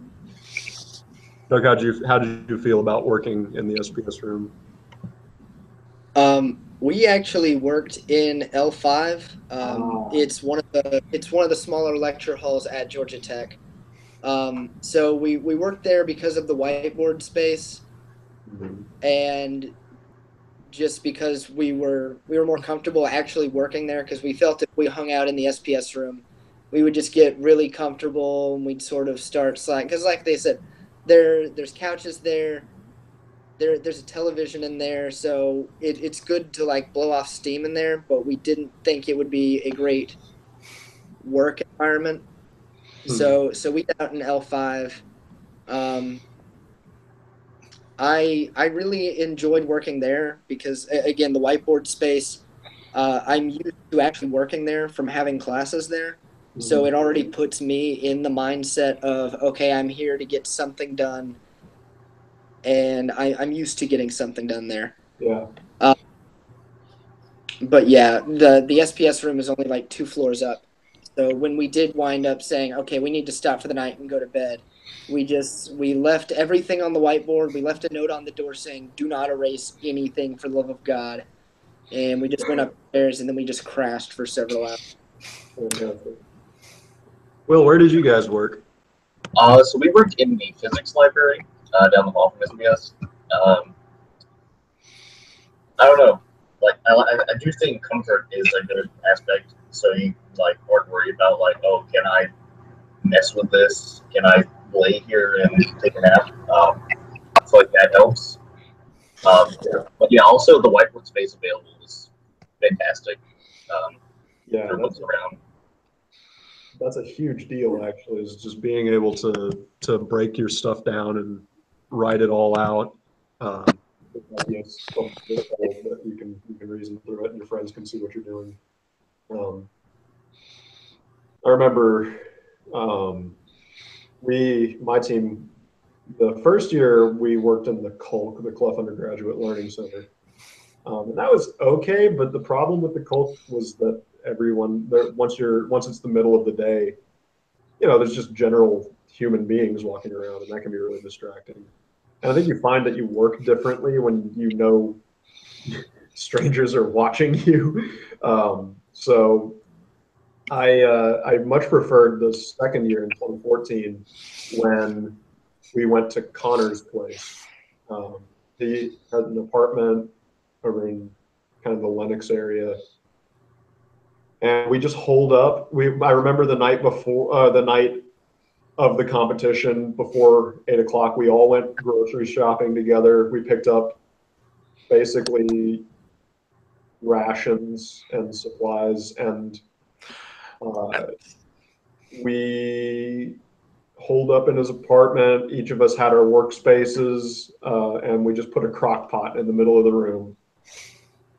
Speaker 1: Doug, how did you feel about working in the SPS room?
Speaker 3: We actually worked in L5. It's one of the smaller lecture halls at Georgia Tech. So we worked there because of the whiteboard space, and just because we were more comfortable actually working there, because we felt if we hung out in the SPS room, we would just get really comfortable and we'd sort of start slacking. Because like they said, there's couches there. There's a television in there, so it's good to like blow off steam in there, but we didn't think it would be a great work environment. So we got out in L5. I really enjoyed working there because, again, the whiteboard space, I'm used to actually working there from having classes there. So it already puts me in the mindset of, okay, I'm here to get something done. And I'm used to getting something done there.
Speaker 1: Yeah.
Speaker 3: But yeah, the SPS room is only like 2 floors up. So when we did wind up saying, okay, we need to stop for the night and go to bed, we left everything on the whiteboard. We left a note on the door saying, do not erase anything for the love of God. And we just went upstairs and then we just crashed for several hours.
Speaker 1: Will, where did you guys work?
Speaker 4: So we worked in the physics library down the hall from SBS. I don't know. Like I do think comfort is a good aspect. So you like aren't worried about like, oh, can I mess with this? Can I lay here and take a nap? So like that helps. But yeah, also the whiteboard space available is fantastic.
Speaker 1: Yeah, that's a huge deal. Actually, is just being able to break your stuff down and write it all out. Yes, that you can reason through it, and your friends can see what you're doing. I remember my team, the first year we worked in the CULC, the Clough Undergraduate Learning Center, and that was okay. But the problem with the CULC was that everyone there, once it's the middle of the day, there's just general human beings walking around, and that can be really distracting. And I think you find that you work differently when strangers are watching you. So I much preferred the second year in 2014 when we went to Connor's place. He had an apartment over in kind of the Lenox area. And we just holed up. I remember the night before, the night of the competition before 8 o'clock, we all went grocery shopping together. We picked up basically rations and supplies, and we holed up in his apartment. Each of us had our workspaces, and we just put a crock pot in the middle of the room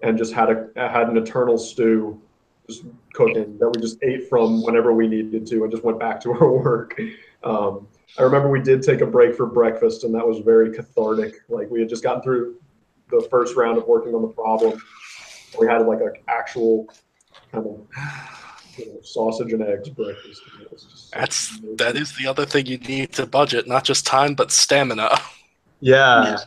Speaker 1: and just had an eternal stew just cooking that we just ate from whenever we needed to and just went back to our work. I remember we did take a break for breakfast, and that was very cathartic. Like, we had just gotten through the first round of working on the problem. We had like an actual kind of sausage and eggs breakfast.
Speaker 2: That is the other thing you need to budget, not just time, but stamina.
Speaker 1: Yeah.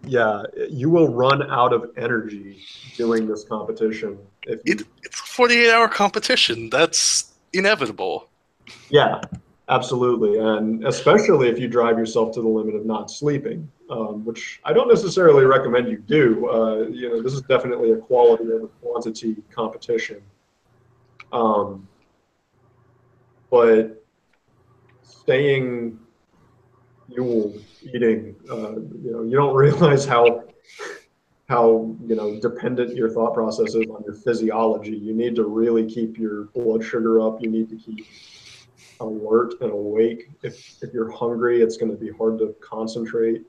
Speaker 1: Yeah, you will run out of energy doing this competition.
Speaker 2: It's a 48-hour competition. That's inevitable.
Speaker 1: Yeah, absolutely. And especially if you drive yourself to the limit of not sleeping, which I don't necessarily recommend you do. This is definitely a quality over quantity competition. But staying fuel eating, you don't realize how dependent your thought process is on your physiology. You need to really keep your blood sugar up. You need to keep alert and awake. If you're hungry, it's going to be hard to concentrate.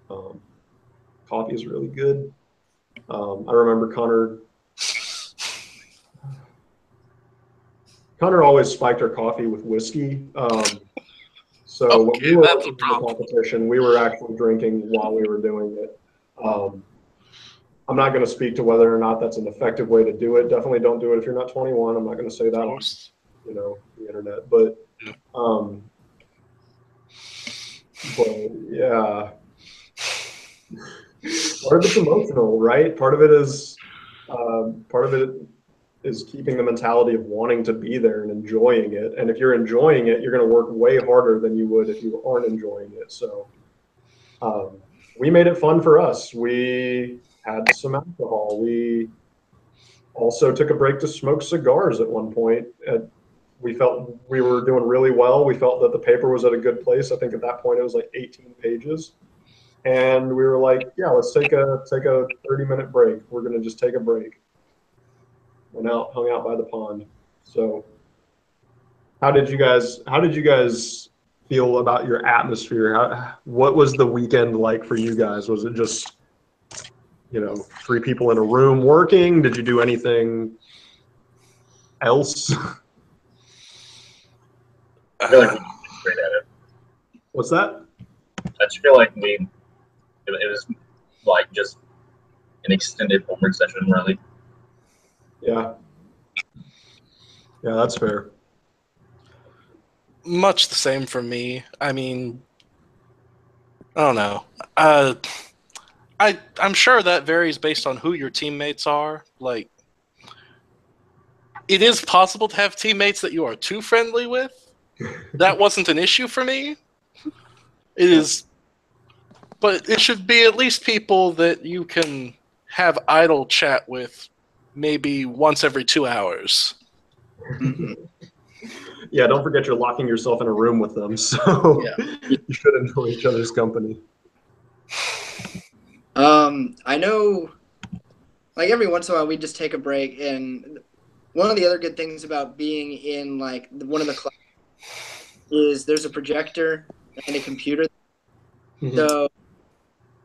Speaker 1: Coffee is really good. I remember Connor always spiked our coffee with whiskey. So when we were in the competition, we were actually drinking while we were doing it. I'm not going to speak to whether or not that's an effective way to do it. Definitely don't do it if you're not 21. I'm not going to say that on the internet. But yeah, part of it's emotional, right? Part of it is keeping the mentality of wanting to be there and enjoying it. And if you're enjoying it, you're going to work way harder than you would if you aren't enjoying it. So we made it fun for us. We had some alcohol. We also took a break to smoke cigars at one point. We felt we were doing really well. We felt that the paper was at a good place. I think at that point it was like 18 pages. And we were like, yeah, let's take a 30-minute break. We're going to just take a break. Went out, hung out by the pond. So how did you guys feel about your atmosphere? What was the weekend like for you guys? Was it just, 3 people in a room working? Did you do anything else?
Speaker 4: I feel like we did great at it.
Speaker 1: What's that?
Speaker 4: I just feel like it was like just an extended homework session, really.
Speaker 1: Yeah, that's fair.
Speaker 2: Much the same for me. I mean, I don't know. I'm sure that varies based on who your teammates are. Like, it is possible to have teammates that you are too friendly with. That wasn't an issue for me. It is, but it should be at least people that you can have idle chat with maybe once every 2 hours.
Speaker 1: Yeah, don't forget you're locking yourself in a room with them, so you should enjoy each other's company.
Speaker 3: I know, like, every once in a while we just take a break, and one of the other good things about being in, like, one of the classes is there's a projector and a computer. So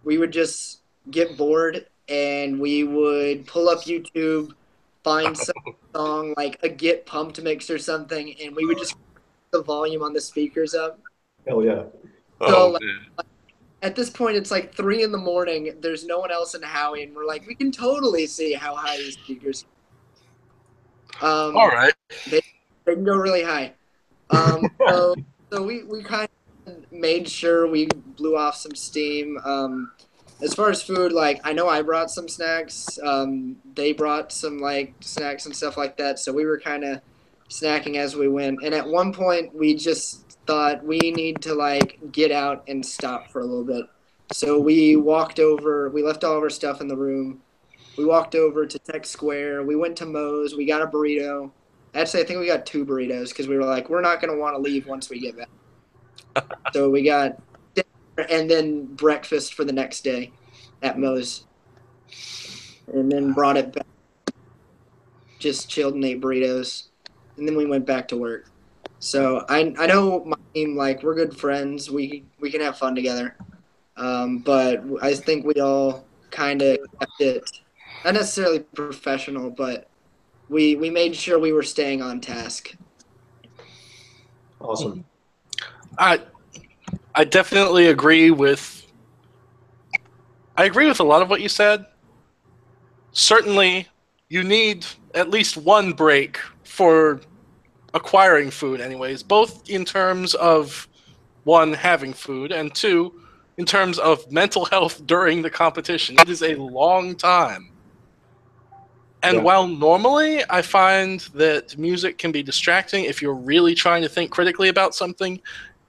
Speaker 3: we would just get bored and we would pull up YouTube, find some song like a Get Pumped mix or something, and we would just put the volume on the speakers up.
Speaker 1: Hell yeah.
Speaker 3: So at this point, it's like 3 a.m. There's no one else in Howie, and we're like, we can totally see how high these speakers.
Speaker 2: All right.
Speaker 3: They can go really high. So we kind of made sure we blew off some steam. As far as food, like, I know I brought some snacks. They brought some, like, snacks and stuff like that. So we were kind of snacking as we went. And at one point, we just thought we need to, like, get out and stop for a little bit. So we walked over. We left all of our stuff in the room. We walked over to Tech Square. We went to Moe's. We got a burrito. Actually, I think we got 2 burritos because we were like, we're not going to want to leave once we get back. So we got dinner and then breakfast for the next day at Moe's. And then brought it back. Just chilled and ate burritos. And then we went back to work. So I know my team, like, we're good friends. We can have fun together. But I think we all kind of kept it, not necessarily professional, but we made sure we were staying on task.
Speaker 1: Awesome.
Speaker 2: I definitely agree with a lot of what you said. Certainly, you need at least one break for acquiring food anyways, both in terms of, one, having food, and two, in terms of mental health during the competition. It is a long time. And
Speaker 1: Yeah.
Speaker 2: while normally I find that music can be distracting if you're really trying to think critically about something,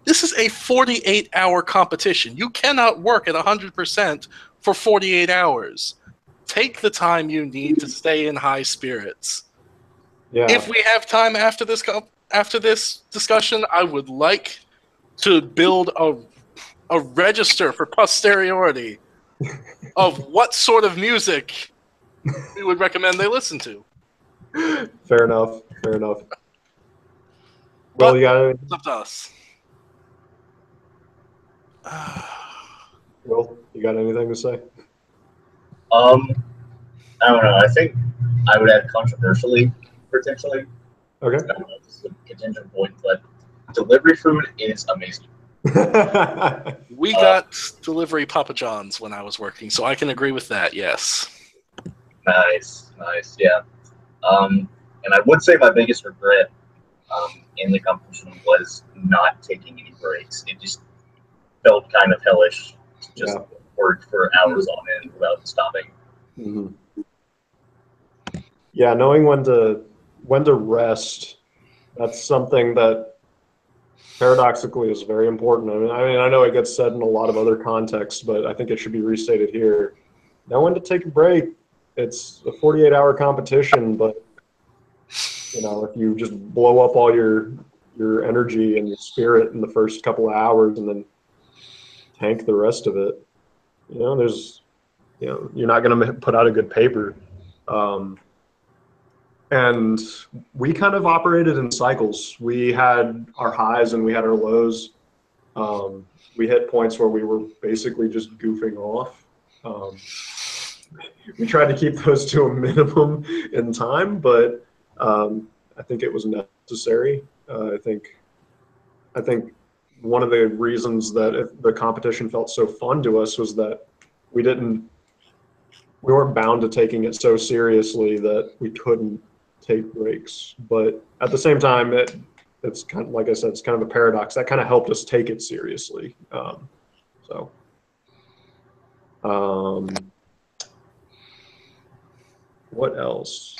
Speaker 2: this is a 48-hour competition. You cannot work at 100% for 48 hours. Take the time you need to stay in high spirits.
Speaker 1: Yeah.
Speaker 2: If we have time after this discussion, I would like to build a register for posterity of what sort of music we would recommend they listen to.
Speaker 1: Fair enough. Fair enough.
Speaker 2: But
Speaker 1: Will, you got any?
Speaker 2: it's up to us.
Speaker 1: Will, you got anything to say?
Speaker 4: I don't know. I think I would add controversially, potentially.
Speaker 1: Okay.
Speaker 4: I don't know if this is a contingent point, but delivery food is amazing.
Speaker 2: We got delivery Papa John's when I was working, so I can agree with that, yes.
Speaker 4: Nice, yeah. And I would say my biggest regret in the competition was not taking any breaks. It just felt kind of hellish to just work for hours on end without stopping.
Speaker 1: Mm-hmm. Yeah, knowing when to rest, that's something that paradoxically is very important. I mean, I know it gets said in a lot of other contexts, but I think it should be restated here. Know when to take a break. It's a 48-hour competition, but you know, if you just blow up all your energy and your spirit in the first couple of hours and then tank the rest of it, you know, you're not going to put out a good paper. And we kind of operated in cycles. We had our highs and we had our lows. We hit points where we were basically just goofing off. We tried to keep those to a minimum in time, but I think it was necessary. I think one of the reasons that the competition felt so fun to us was that we weren't bound to taking it so seriously that we couldn't take breaks. But at the same time, it's kind of, like I said, it's kind of a paradox. That kind of helped us take it seriously. What else?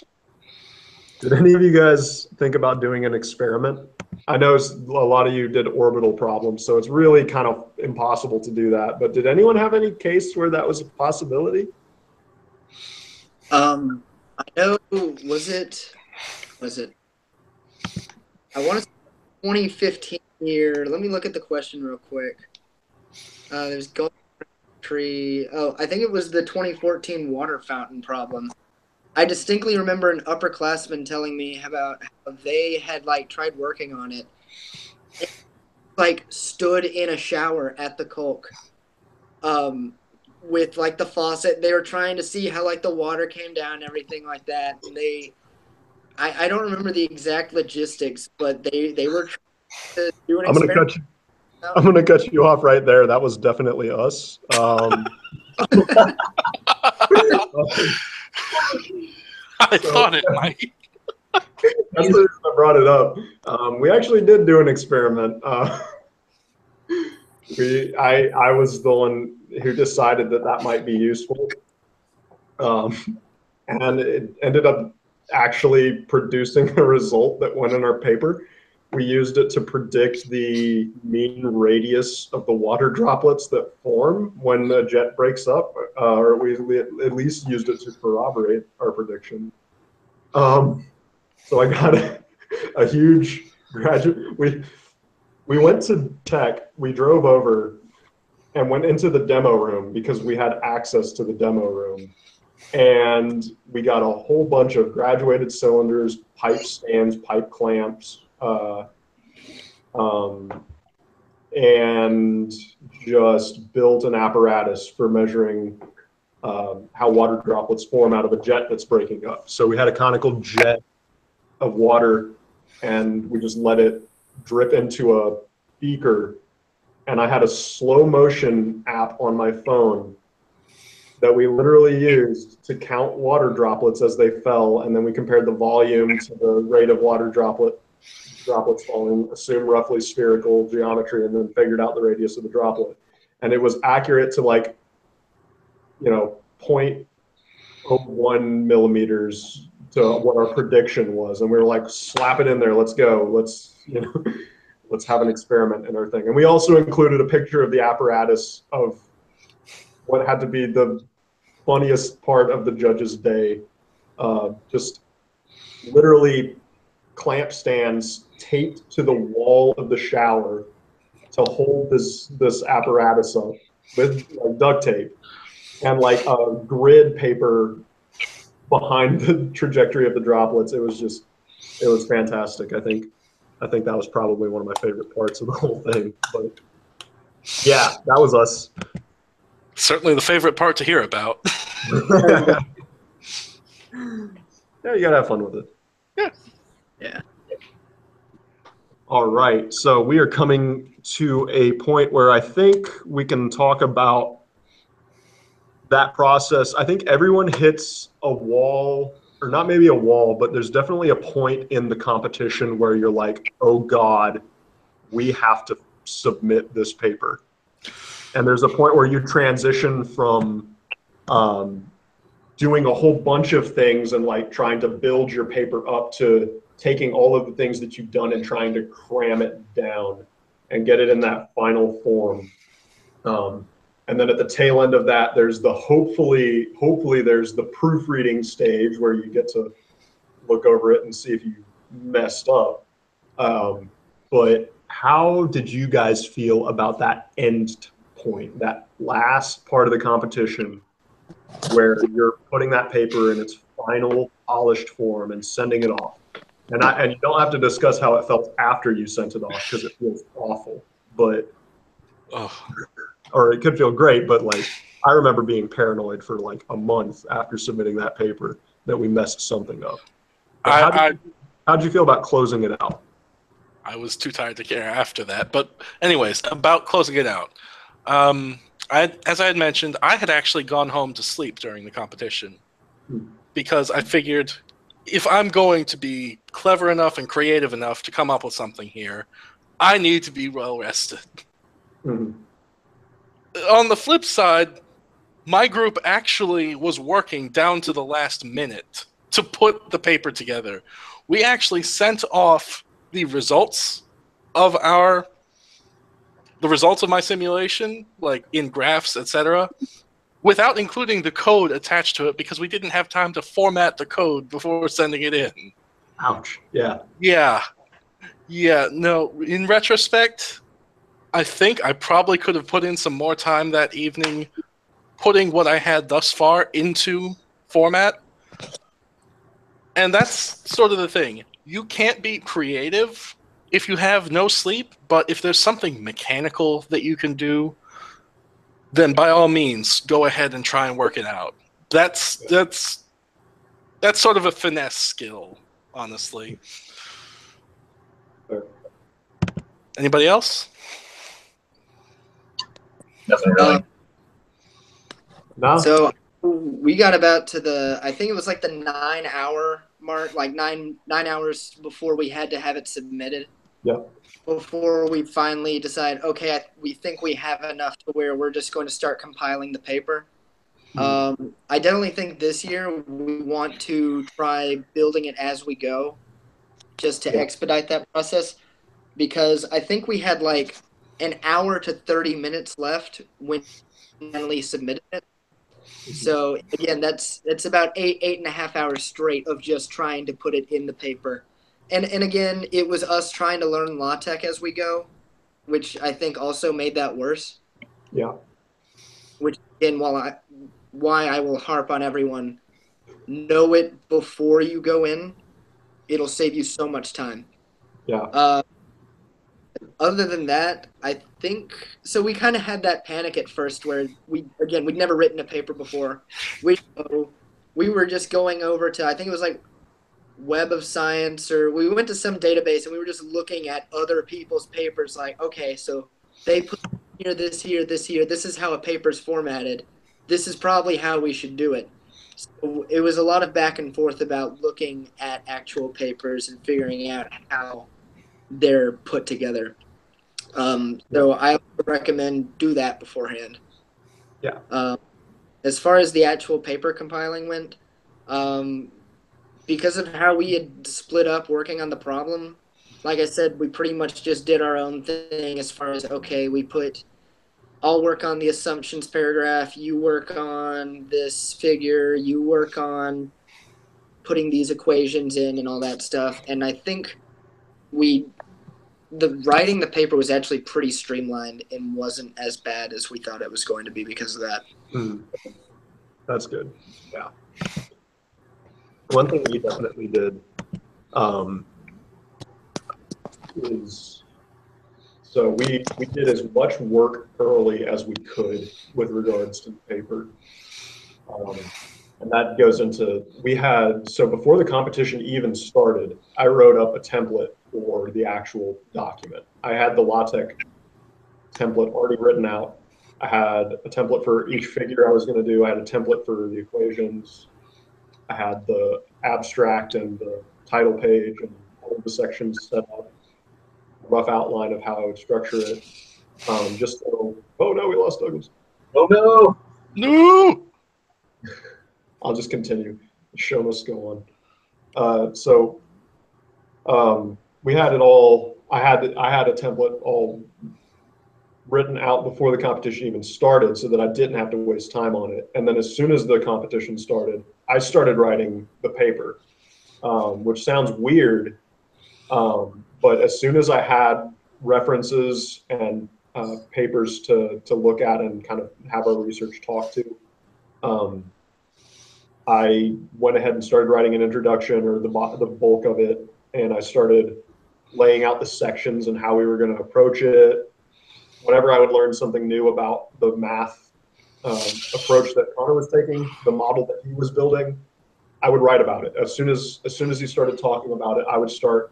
Speaker 1: Did any of you guys think about doing an experiment? I know a lot of you did orbital problems, so it's really kind of impossible to do that. But did anyone have any case where that was a possibility?
Speaker 3: I know, was it, I want to say 2015 year. Let me look at the question real quick. There's going tree. Oh, I think it was the 2014 water fountain problem. I distinctly remember an upperclassman telling me about how they had tried working on it. It, stood in a shower at the Colk, with the faucet. They were trying to see how the water came down and everything like that. And I don't remember the exact logistics, but they were trying to do an experiment.
Speaker 1: I'm gonna cut you off right there. That was definitely us.
Speaker 2: I thought it might.
Speaker 1: That's the reason I brought it up. We actually did do an experiment. I was the one who decided that might be useful, and it ended up actually producing a result that went in our paper. We used it to predict the mean radius of the water droplets that form when a jet breaks up, or we at least used it to corroborate our prediction. So I got a huge graduate. We went to tech. We drove over and went into the demo room because we had access to the demo room. And we got a whole bunch of graduated cylinders, pipe stands, pipe clamps, and just built an apparatus for measuring how water droplets form out of a jet that's breaking up. So we had a conical jet of water, and we just let it drip into a beaker. And I had a slow motion app on my phone that we literally used to count water droplets as they fell, and then we compared the volume to the rate of water droplets falling, assumed roughly spherical geometry, and then figured out the radius of the droplet. And it was accurate to like, 0.01 millimeters to what our prediction was. And we were like, slap it in there, let's go. Let's have an experiment in our thing. And we also included a picture of the apparatus of what had to be the funniest part of the judge's day. Just literally clamp stands taped to the wall of the shower to hold this apparatus up with like duct tape and like a grid paper behind the trajectory of the droplets. It was fantastic. I think that was probably one of my favorite parts of the whole thing. But yeah, that was us.
Speaker 2: Certainly the favorite part to hear about.
Speaker 1: Yeah, you gotta have fun with it.
Speaker 3: Yeah.
Speaker 1: All right, so we are coming to a point where I think we can talk about that process. I think everyone hits a wall, or not maybe a wall, but there's definitely a point in the competition where you're like, oh God, we have to submit this paper. And there's a point where you transition from doing a whole bunch of things and like trying to build your paper up to taking all of the things that you've done and trying to cram it down and get it in that final form. And then at the tail end of that, there's the hopefully there's the proofreading stage where you get to look over it and see if you messed up. But how did you guys feel about that end point, that last part of the competition where you're putting that paper in its final polished form and sending it off? And you don't have to discuss how it felt after you sent it off because it feels awful, but or it could feel great, but like I remember being paranoid for like a month after submitting that paper that we messed something up. How did you feel about closing it out?
Speaker 2: I was too tired to care after that. But anyways, about closing it out. As I had mentioned, I had actually gone home to sleep during the competition because I figured if I'm going to be clever enough and creative enough to come up with something here, I need to be well rested.
Speaker 1: Mm-hmm.
Speaker 2: On the flip side, my group actually was working down to the last minute to put the paper together. We actually sent off the results of my simulation, like in graphs, etc., without including the code attached to it because we didn't have time to format the code before sending it in.
Speaker 1: Ouch. Yeah.
Speaker 2: Yeah, no, in retrospect, I think I probably could have put in some more time that evening putting what I had thus far into format. And that's sort of the thing. You can't be creative if you have no sleep, but if there's something mechanical that you can do, then by all means, go ahead and try and work it out. That's sort of a finesse skill, honestly. Anybody else?
Speaker 4: Nothing really.
Speaker 1: No.
Speaker 3: So we got about to I think it was like the 9-hour mark, like nine hours before we had to have it submitted.
Speaker 1: Yeah.
Speaker 3: Before we finally decide, okay, we think we have enough to where we're just going to start compiling the paper. I definitely think this year we want to try building it as we go, just to expedite that process, because I think we had like an hour to 30 minutes left when we finally submitted it. So again, that's about eight and a half hours straight of just trying to put it in the paper. And again, it was us trying to learn LaTeX as we go, which I think also made that worse.
Speaker 1: Yeah.
Speaker 3: Which again, why I will harp on everyone, know it before you go in. It'll save you so much time.
Speaker 1: Yeah.
Speaker 3: Other than that, I think so. We kind of had that panic at first, where we'd never written a paper before. We were just going over to, I think it was like Web of Science, or we went to some database and we were just looking at other people's papers. Like, okay, so they put here, this here, this here. This is how a paper's formatted. this is probably how we should do it. So it was a lot of back and forth about looking at actual papers and figuring out how they're put together. So I would recommend do that beforehand.
Speaker 1: Yeah.
Speaker 3: As far as the actual paper compiling went, because of how we had split up working on the problem, like I said, we pretty much just did our own thing as far as, okay, I'll work on the assumptions paragraph, you work on this figure, you work on putting these equations in and all that stuff. And I think writing the paper was actually pretty streamlined and wasn't as bad as we thought it was going to be because of that.
Speaker 1: That's good. Yeah. One thing we definitely did is, so we did as much work early as we could with regards to the paper. And that goes into, so before the competition even started, I wrote up a template for the actual document. I had the LaTeX template already written out. I had a template for each figure I was going to do. I had a template for the equations. I had the abstract and the title page and all of the sections set up, a rough outline of how I would structure it. Just so, oh no, we lost Douglas.
Speaker 4: Oh no!
Speaker 2: No!
Speaker 1: I'll just continue. The show must go on. We had it all. I had a template all written out before the competition even started, so that I didn't have to waste time on it. And then as soon as the competition started, I started writing the paper, which sounds weird, but as soon as I had references and papers to look at and kind of have our research talk to, I went ahead and started writing an introduction or the bulk of it, and I started laying out the sections and how we were going to approach it. Whenever I would learn something new about the math approach that Connor was taking, the model that he was building, I would write about it. As soon as he started talking about it, I would start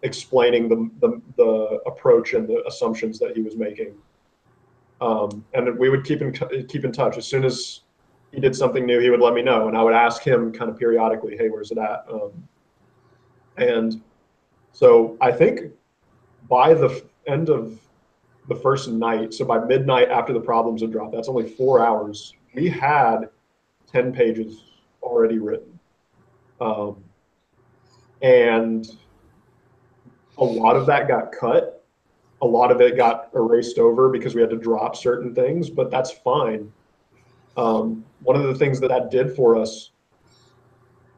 Speaker 1: explaining the approach and the assumptions that he was making. And we would keep in touch. As soon as he did something new, he would let me know, and I would ask him kind of periodically, hey, where's it at? And so I think by the end of the first night, so by midnight after the problems had dropped, that's only 4 hours, we had 10 pages already written. And a lot of that got cut. A lot of it got erased over because we had to drop certain things, but that's fine. One of the things that did for us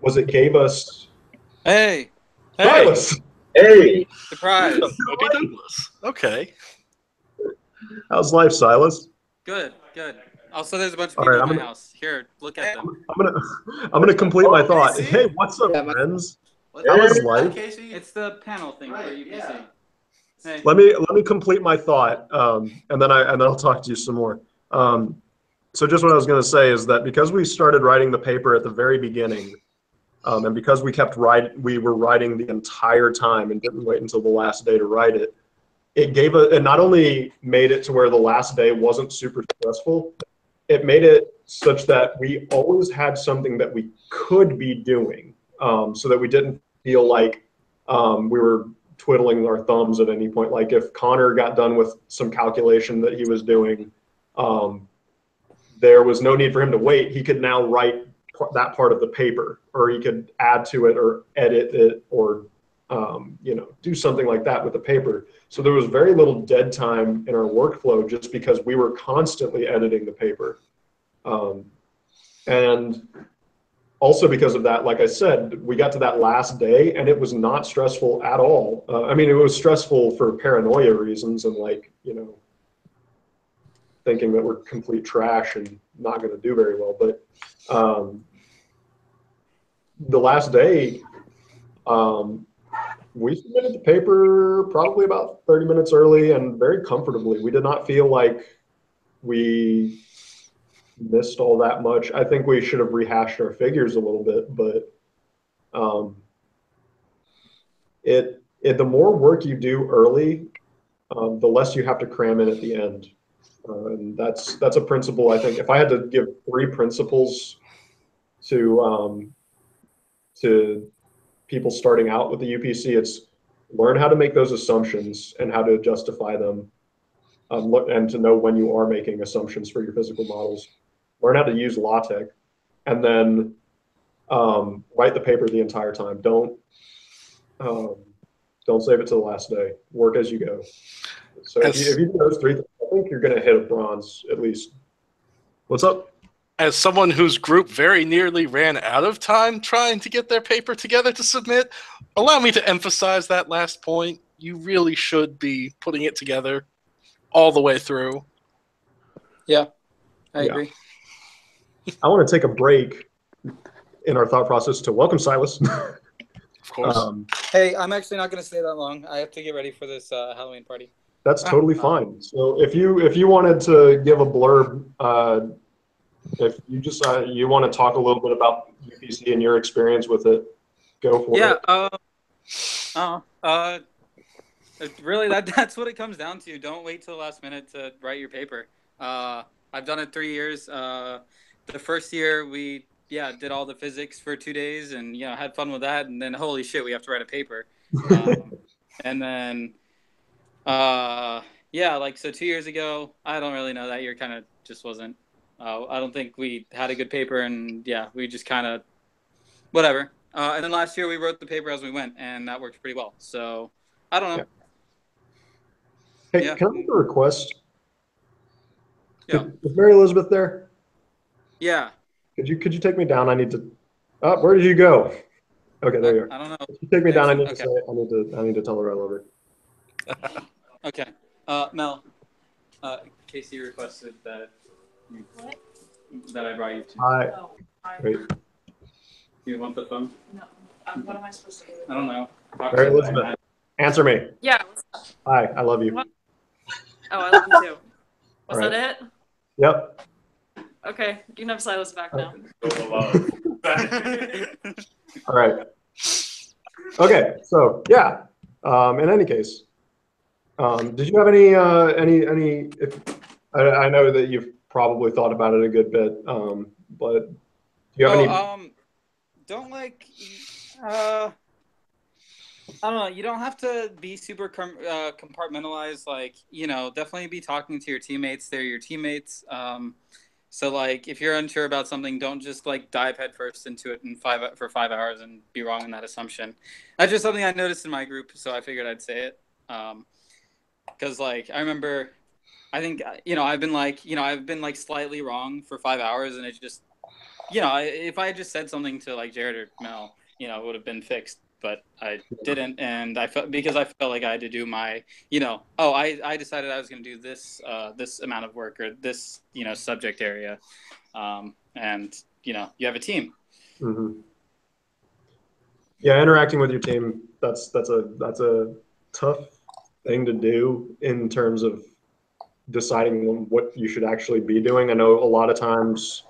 Speaker 1: was it gave us...
Speaker 5: Hey!
Speaker 1: Silas!
Speaker 4: Hey!
Speaker 5: Surprise!
Speaker 2: Moby Douglas. Okay.
Speaker 1: How's life, Silas?
Speaker 5: Good, good. Also, there's a bunch of
Speaker 1: All
Speaker 5: people
Speaker 1: right,
Speaker 5: in my house. Here, look at them.
Speaker 1: I'm gonna complete my thought.
Speaker 5: Casey?
Speaker 1: Hey, what's up,
Speaker 3: Yeah,
Speaker 1: friends?
Speaker 5: What-
Speaker 1: How is life?
Speaker 5: Casey? It's the panel thing for UPC. Hey.
Speaker 1: Let me complete my thought, and then I'll talk to you some more. So just what I was going to say is that because we started writing the paper at the very beginning, and because we were writing the entire time and didn't wait until the last day to write it. It not only made it to where the last day wasn't super stressful, it made it such that we always had something that we could be doing, so that we didn't feel like we were twiddling our thumbs at any point. Like if Connor got done with some calculation that he was doing, there was no need for him to wait. He could now write that part of the paper, or he could add to it or edit it or do something like that with the paper. So there was very little dead time in our workflow just because we were constantly editing the paper. And also because of that, like I said, we got to that last day and it was not stressful at all. I mean, it was stressful for paranoia reasons and thinking that we're complete trash and not going to do very well. But the last day, we submitted the paper probably about 30 minutes early and very comfortably. We did not feel like we missed all that much. I think we should have rehashed our figures a little bit, but the more work you do early, the less you have to cram in at the end. And that's a principle. I think if I had to give 3 principles to people starting out with the UPC, it's learn how to make those assumptions and how to justify them, and to know when you are making assumptions for your physical models. Learn how to use LaTeX, and then write the paper the entire time. Don't save it to the last day. Work as you go. So if you do those 3 things, I think you're going to hit a bronze at least. What's up?
Speaker 2: As someone whose group very nearly ran out of time trying to get their paper together to submit, allow me to emphasize that last point. You really should be putting it together all the way through.
Speaker 6: Yeah, I agree.
Speaker 1: I want to take a break in our thought process to welcome Silas.
Speaker 2: Of course.
Speaker 6: Hey, I'm actually not going to stay that long. I have to get ready for this Halloween party.
Speaker 1: That's totally fine. So if you wanted to give a blurb, if you just you want to talk a little bit about UPC and your experience with it, go for it.
Speaker 6: Really, that's what it comes down to. Don't wait till the last minute to write your paper. I've done it 3 years. The first year we did all the physics for 2 days and had fun with that, and then holy shit, we have to write a paper. And then so 2 years ago, I don't really know, that year kind of just wasn't. I don't think we had a good paper, and we just kind of whatever. And then last year we wrote the paper as we went, and that worked pretty well. So I don't know.
Speaker 1: Hey, can I make a request?
Speaker 6: Yeah.
Speaker 1: Is Mary Elizabeth there?
Speaker 6: Yeah.
Speaker 1: Could you take me down? I need to. Oh, where did you go? Okay, there you are.
Speaker 6: I don't know.
Speaker 1: If you take me down, I need
Speaker 6: Okay.
Speaker 1: to say I need to tell her I love her.
Speaker 6: Okay. Mel, Casey requested that I brought you to.
Speaker 1: Hi. Wait.
Speaker 6: You want the phone?
Speaker 7: No. What am I supposed to do?
Speaker 6: I don't know.
Speaker 1: Mary Elizabeth, answer me.
Speaker 7: Yeah. What's up?
Speaker 1: Hi, I love you.
Speaker 7: What? Oh, I love you too. Was
Speaker 1: All
Speaker 7: that it?
Speaker 1: Yep.
Speaker 7: Okay. You can have Silas back now.
Speaker 1: All right. Okay. So in any case, did you have any? I know that you've probably thought about it a good bit, but do you have any?
Speaker 6: I don't know. You don't have to be super compartmentalized. Like, definitely be talking to your teammates. They're your teammates. So like, if you're unsure about something, don't just like dive headfirst into it for 5 hours and be wrong in that assumption. That's just something I noticed in my group, so I figured I'd say it. Because like, I remember, I think I've been like slightly wrong for 5 hours, and it's just, if I had just said something to like Jared or Mel, it would have been fixed. But I didn't, and I felt like I had to do my, I decided I was going to do this this amount of work or this subject area, and you have a team.
Speaker 1: Mm-hmm. Yeah, interacting with your team, that's a tough thing to do in terms of deciding what you should actually be doing. I know a lot of times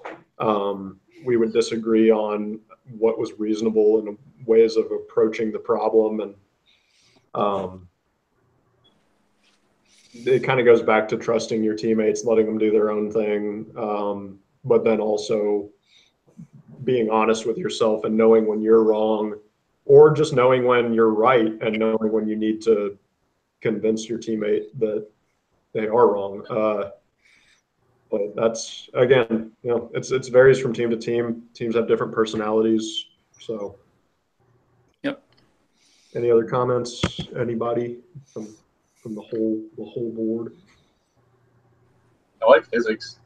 Speaker 1: we would disagree on what was reasonable and ways of approaching the problem, and it kind of goes back to trusting your teammates, letting them do their own thing, but then also being honest with yourself and knowing when you're wrong, or just knowing when you're right and knowing when you need to convince your teammate that they are wrong. But that's, again, it varies from team to team. Teams have different personalities. So,
Speaker 6: yep.
Speaker 1: Any other comments? Anybody from the whole board?
Speaker 4: I like physics.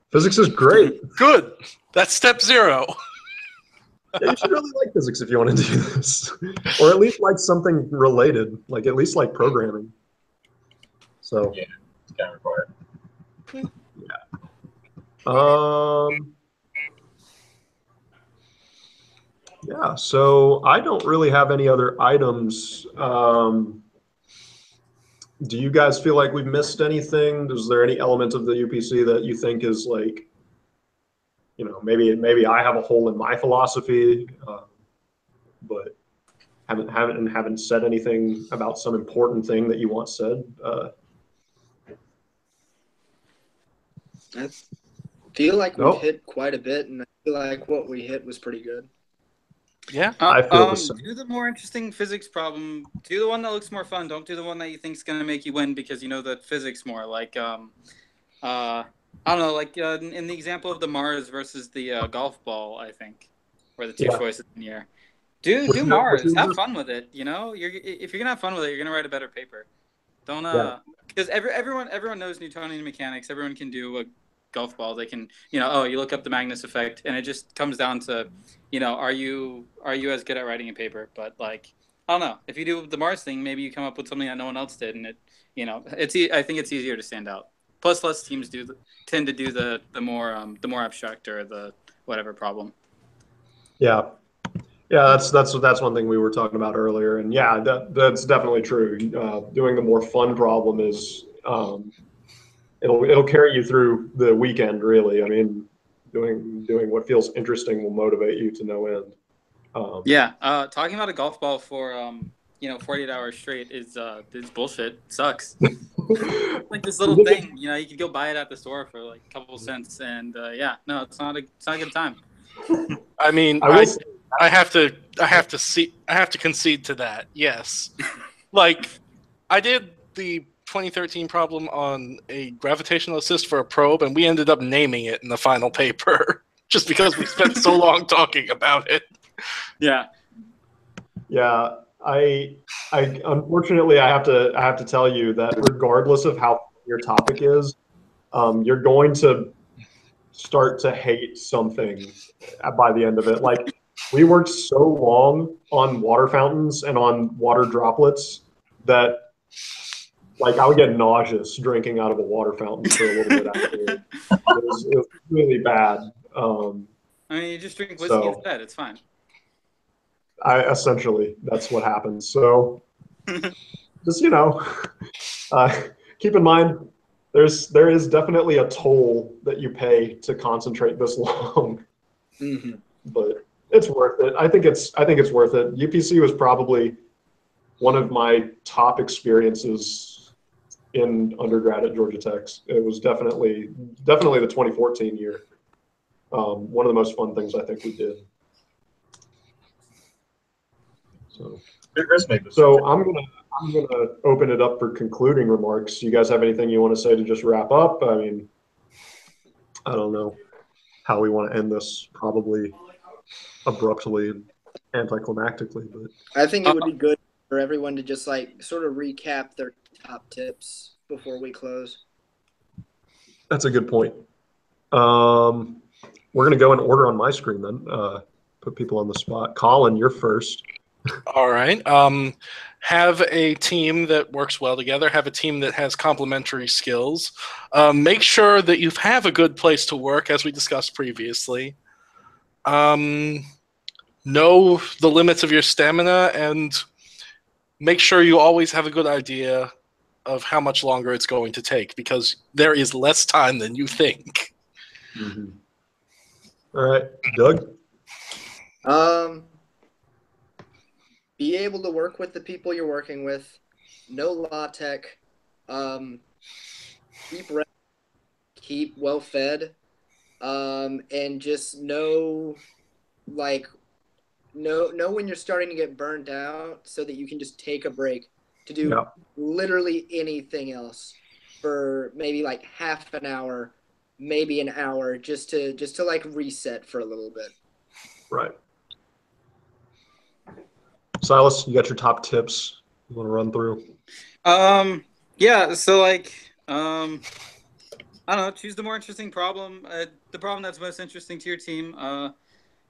Speaker 1: Physics is great.
Speaker 2: Good. That's step 0.
Speaker 1: Yeah, you should really like physics if you want to do this, or at least like something related, like at least like programming. So
Speaker 4: yeah, it's kind of required.
Speaker 1: Yeah, so I don't really have any other items. Do you guys feel like we've missed anything? Is there any element of the UPC that you think is like, maybe I have a hole in my philosophy, but haven't said anything about some important thing that you want said?
Speaker 3: I feel like we've
Speaker 1: Nope.
Speaker 3: hit quite a bit, and I feel like what we hit was pretty good.
Speaker 2: Yeah.
Speaker 1: I feel the same.
Speaker 6: Do the more interesting physics problem. Do the one that looks more fun. Don't do the one that you think's gonna make you win because you know the physics more. Like I don't know, like in the example of the Mars versus the golf ball, I think, where the two
Speaker 1: Yeah.
Speaker 6: choices in the air. Do Mars. Have fun with it. You know, if you're gonna have fun with it, you're gonna write a better paper. Don't because everyone knows Newtonian mechanics. Everyone can do a golf ball. They can, you look up the Magnus effect, and it just comes down to, are you as good at writing a paper? But like, I don't know. If you do the Mars thing, maybe you come up with something that no one else did, and I think it's easier to stand out. Plus, less teams tend to do the more abstract or the whatever problem.
Speaker 1: Yeah. Yeah, that's one thing we were talking about earlier, and yeah, that's definitely true. Doing the more fun problem is it'll carry you through the weekend. Really, I mean, doing what feels interesting will motivate you to no end.
Speaker 6: Talking about a golf ball for 48 hours straight is bullshit. It sucks. Like this little thing, you could go buy it at the store for like a couple cents, and it's not a good time.
Speaker 2: I mean, I have to concede to that. Yes. Like, I did the 2013 problem on a gravitational assist for a probe, and we ended up naming it in the final paper just because we spent so long talking about it.
Speaker 6: Yeah.
Speaker 1: Yeah. I unfortunately I have to tell you that regardless of how your topic is, you're going to start to hate something by the end of it. Like, we worked so long on water fountains and on water droplets that, like, I would get nauseous drinking out of a water fountain for a little bit afterward. It was really bad.
Speaker 6: I mean, you just drink whiskey instead. It's fine.
Speaker 1: Essentially, that's what happens. So, just keep in mind, there is definitely a toll that you pay to concentrate this long.
Speaker 3: Mm-hmm.
Speaker 1: But it's worth it. I think it's worth it. UPC was probably one of my top experiences in undergrad at Georgia Tech. It was definitely the 2014 year. One of the most fun things I think we did. So I'm gonna open it up for concluding remarks. You guys have anything you want to say to just wrap up? I mean, I don't know how we want to end this. Probably abruptly and anticlimactically, but
Speaker 3: I think it would be good for everyone to just like sort of recap their top tips before we close.
Speaker 1: That's a good point. We're gonna go in order on my screen then. Put people on the spot. Colin, you're first.
Speaker 2: All right. Have a team that works well together. Have a team that has complementary skills. Make sure that you have a good place to work, as we discussed previously. Know the limits of your stamina, and make sure you always have a good idea of how much longer it's going to take, because there is less time than you think.
Speaker 1: Mm-hmm. All right, Doug?
Speaker 3: Be able to work with the people you're working with. No law tech. Keep well fed. And just know when you're starting to get burned out so that you can just take a break to do literally anything else for maybe like half an hour, maybe an hour, just to like reset for a little bit.
Speaker 1: Right. Silas, you got your top tips you want to run through?
Speaker 6: So like, I don't know, choose the more interesting problem, the problem that's most interesting to your team.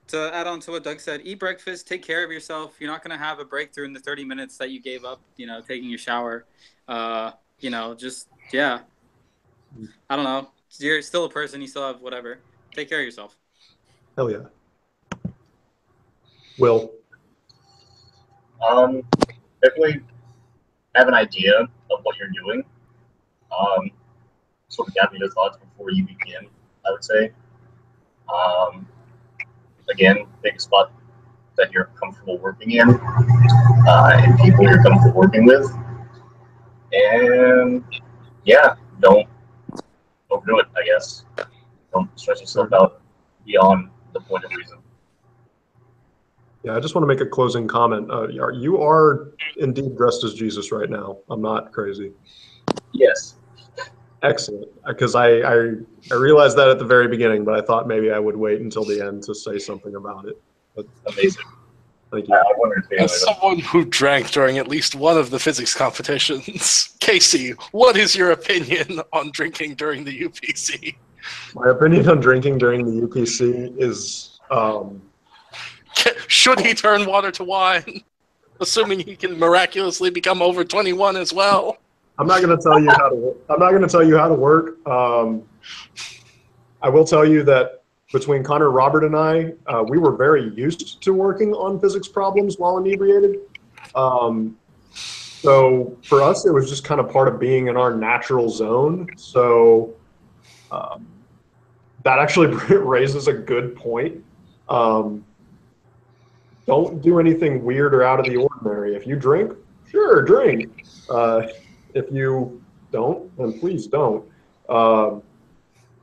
Speaker 6: To add on to what Doug said, eat breakfast, take care of yourself. You're not going to have a breakthrough in the 30 minutes that you gave up, taking your shower. I don't know. You're still a person. You still have whatever. Take care of yourself.
Speaker 1: Hell yeah. Will?
Speaker 4: Definitely have an idea of what you're doing. Sort of gather your thoughts before you begin, I would say. Again, pick a spot that you're comfortable working in, and people you're comfortable working with. And yeah, don't overdo it, I guess. Don't stress yourself out beyond the point of reason.
Speaker 1: Yeah, I just want to make a closing comment. You are indeed dressed as Jesus right now. I'm not crazy.
Speaker 4: Yes.
Speaker 1: Excellent. Because I realized that at the very beginning, but I thought maybe I would wait until the end to say something about it. But
Speaker 4: Amazing.
Speaker 1: thank you.
Speaker 4: I wondered if
Speaker 2: As someone who drank during at least one of the physics competitions, Casey, what is your opinion on drinking during the UPC?
Speaker 1: My opinion on drinking during the UPC is
Speaker 2: Should he turn water to wine, assuming he can miraculously become over 21 as well?
Speaker 1: I'm not going to tell you how to. I'm not going to tell you how to work. I will tell you that between Connor, Robert, and I, we were very used to working on physics problems while inebriated. So for us, it was just kind of part of being in our natural zone. So that actually raises a good point. Don't do anything weird or out of the ordinary. If you drink, sure, drink. If you don't, then please don't.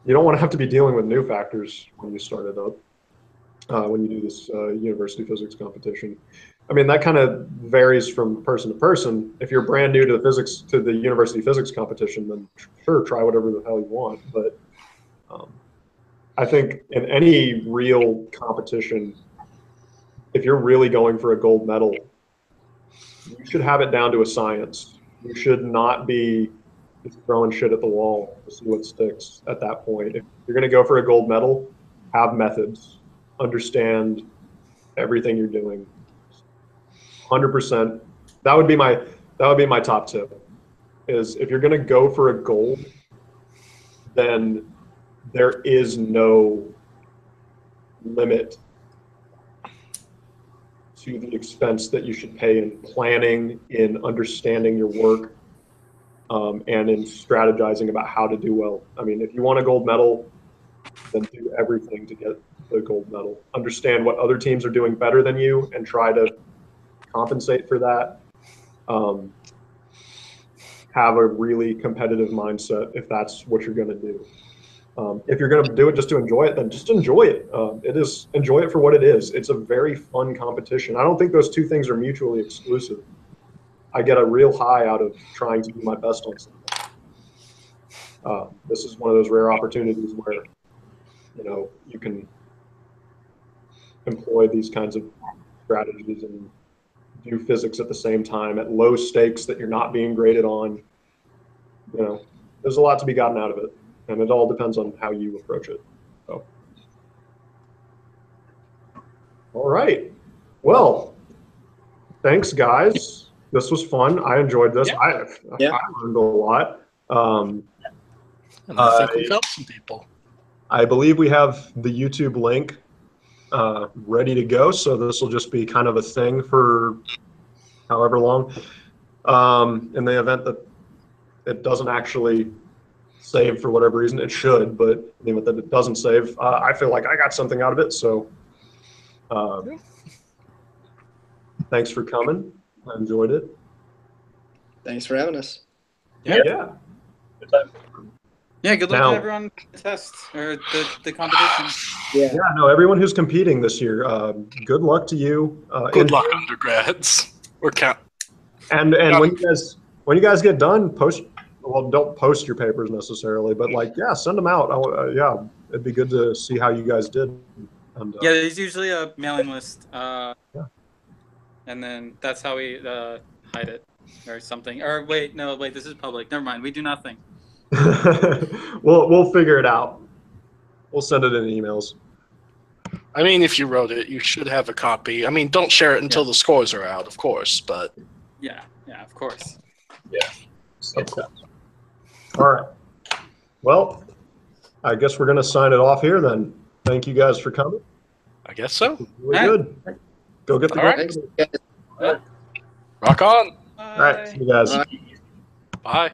Speaker 1: You don't want to have to be dealing with new factors when you start it up, when you do this university physics competition. I mean, that kind of varies from person to person. If you're brand new to the university physics competition, then sure, try whatever the hell you want. But I think in any real competition, if you're really going for a gold medal, you should have it down to a science. You should not be just throwing shit at the wall to see what sticks at that point. If you're going to go for a gold medal, have methods, understand everything you're doing. 100%. That would be my top tip. Is if you're going to go for a gold, then there is no limit to the expense that you should pay in planning, in understanding your work, and in strategizing about how to do well. I mean, if you want a gold medal, then do everything to get the gold medal. Understand what other teams are doing better than you and try to compensate for that. Have a really competitive mindset if that's what you're going to do. If you're going to do it just to enjoy it, then just enjoy it. Enjoy it for what it is. It's a very fun competition. I don't think those two things are mutually exclusive. I get a real high out of trying to do my best on something. This is one of those rare opportunities where, you can employ these kinds of strategies and do physics at the same time at low stakes that you're not being graded on. There's a lot to be gotten out of it. And it all depends on how you approach it. So. All right. Well, thanks, guys. This was fun. I enjoyed this.
Speaker 2: Yeah.
Speaker 1: I learned a lot.
Speaker 2: And I think we've helped some people.
Speaker 1: I believe we have the YouTube link ready to go. So this will just be kind of a thing for however long. In the event that it doesn't actually save for whatever reason, it should, but in the event that it doesn't save, I feel like I got something out of it. So thanks for coming. I enjoyed it.
Speaker 3: Thanks for having us.
Speaker 1: Yeah.
Speaker 4: Good time.
Speaker 6: Yeah, good luck
Speaker 1: Now-
Speaker 6: to everyone on the test or the competition.
Speaker 3: Yeah.
Speaker 1: Yeah, no, everyone who's competing this year, good luck to you.
Speaker 2: Good luck, undergrads. We're count.
Speaker 1: And when you guys get done, don't post your papers necessarily, but send them out. It'd be good to see how you guys did. And,
Speaker 6: Yeah, there's usually a mailing list. And then that's how we hide it or something. Or wait, this is public. Never mind. We do nothing.
Speaker 1: we'll figure it out. We'll send it in emails.
Speaker 2: I mean, if you wrote it, you should have a copy. I mean, don't share it until the scores are out, of course, but...
Speaker 6: Yeah, of course.
Speaker 4: Yeah.
Speaker 1: Okay. All right. Well, I guess we're going to sign it off here then. Thank you guys for coming.
Speaker 2: I guess so.
Speaker 1: Really good. Go get the
Speaker 2: All right.
Speaker 3: Thanks, guys.
Speaker 2: Rock on.
Speaker 1: All right. See you guys.
Speaker 3: Bye.
Speaker 2: Bye.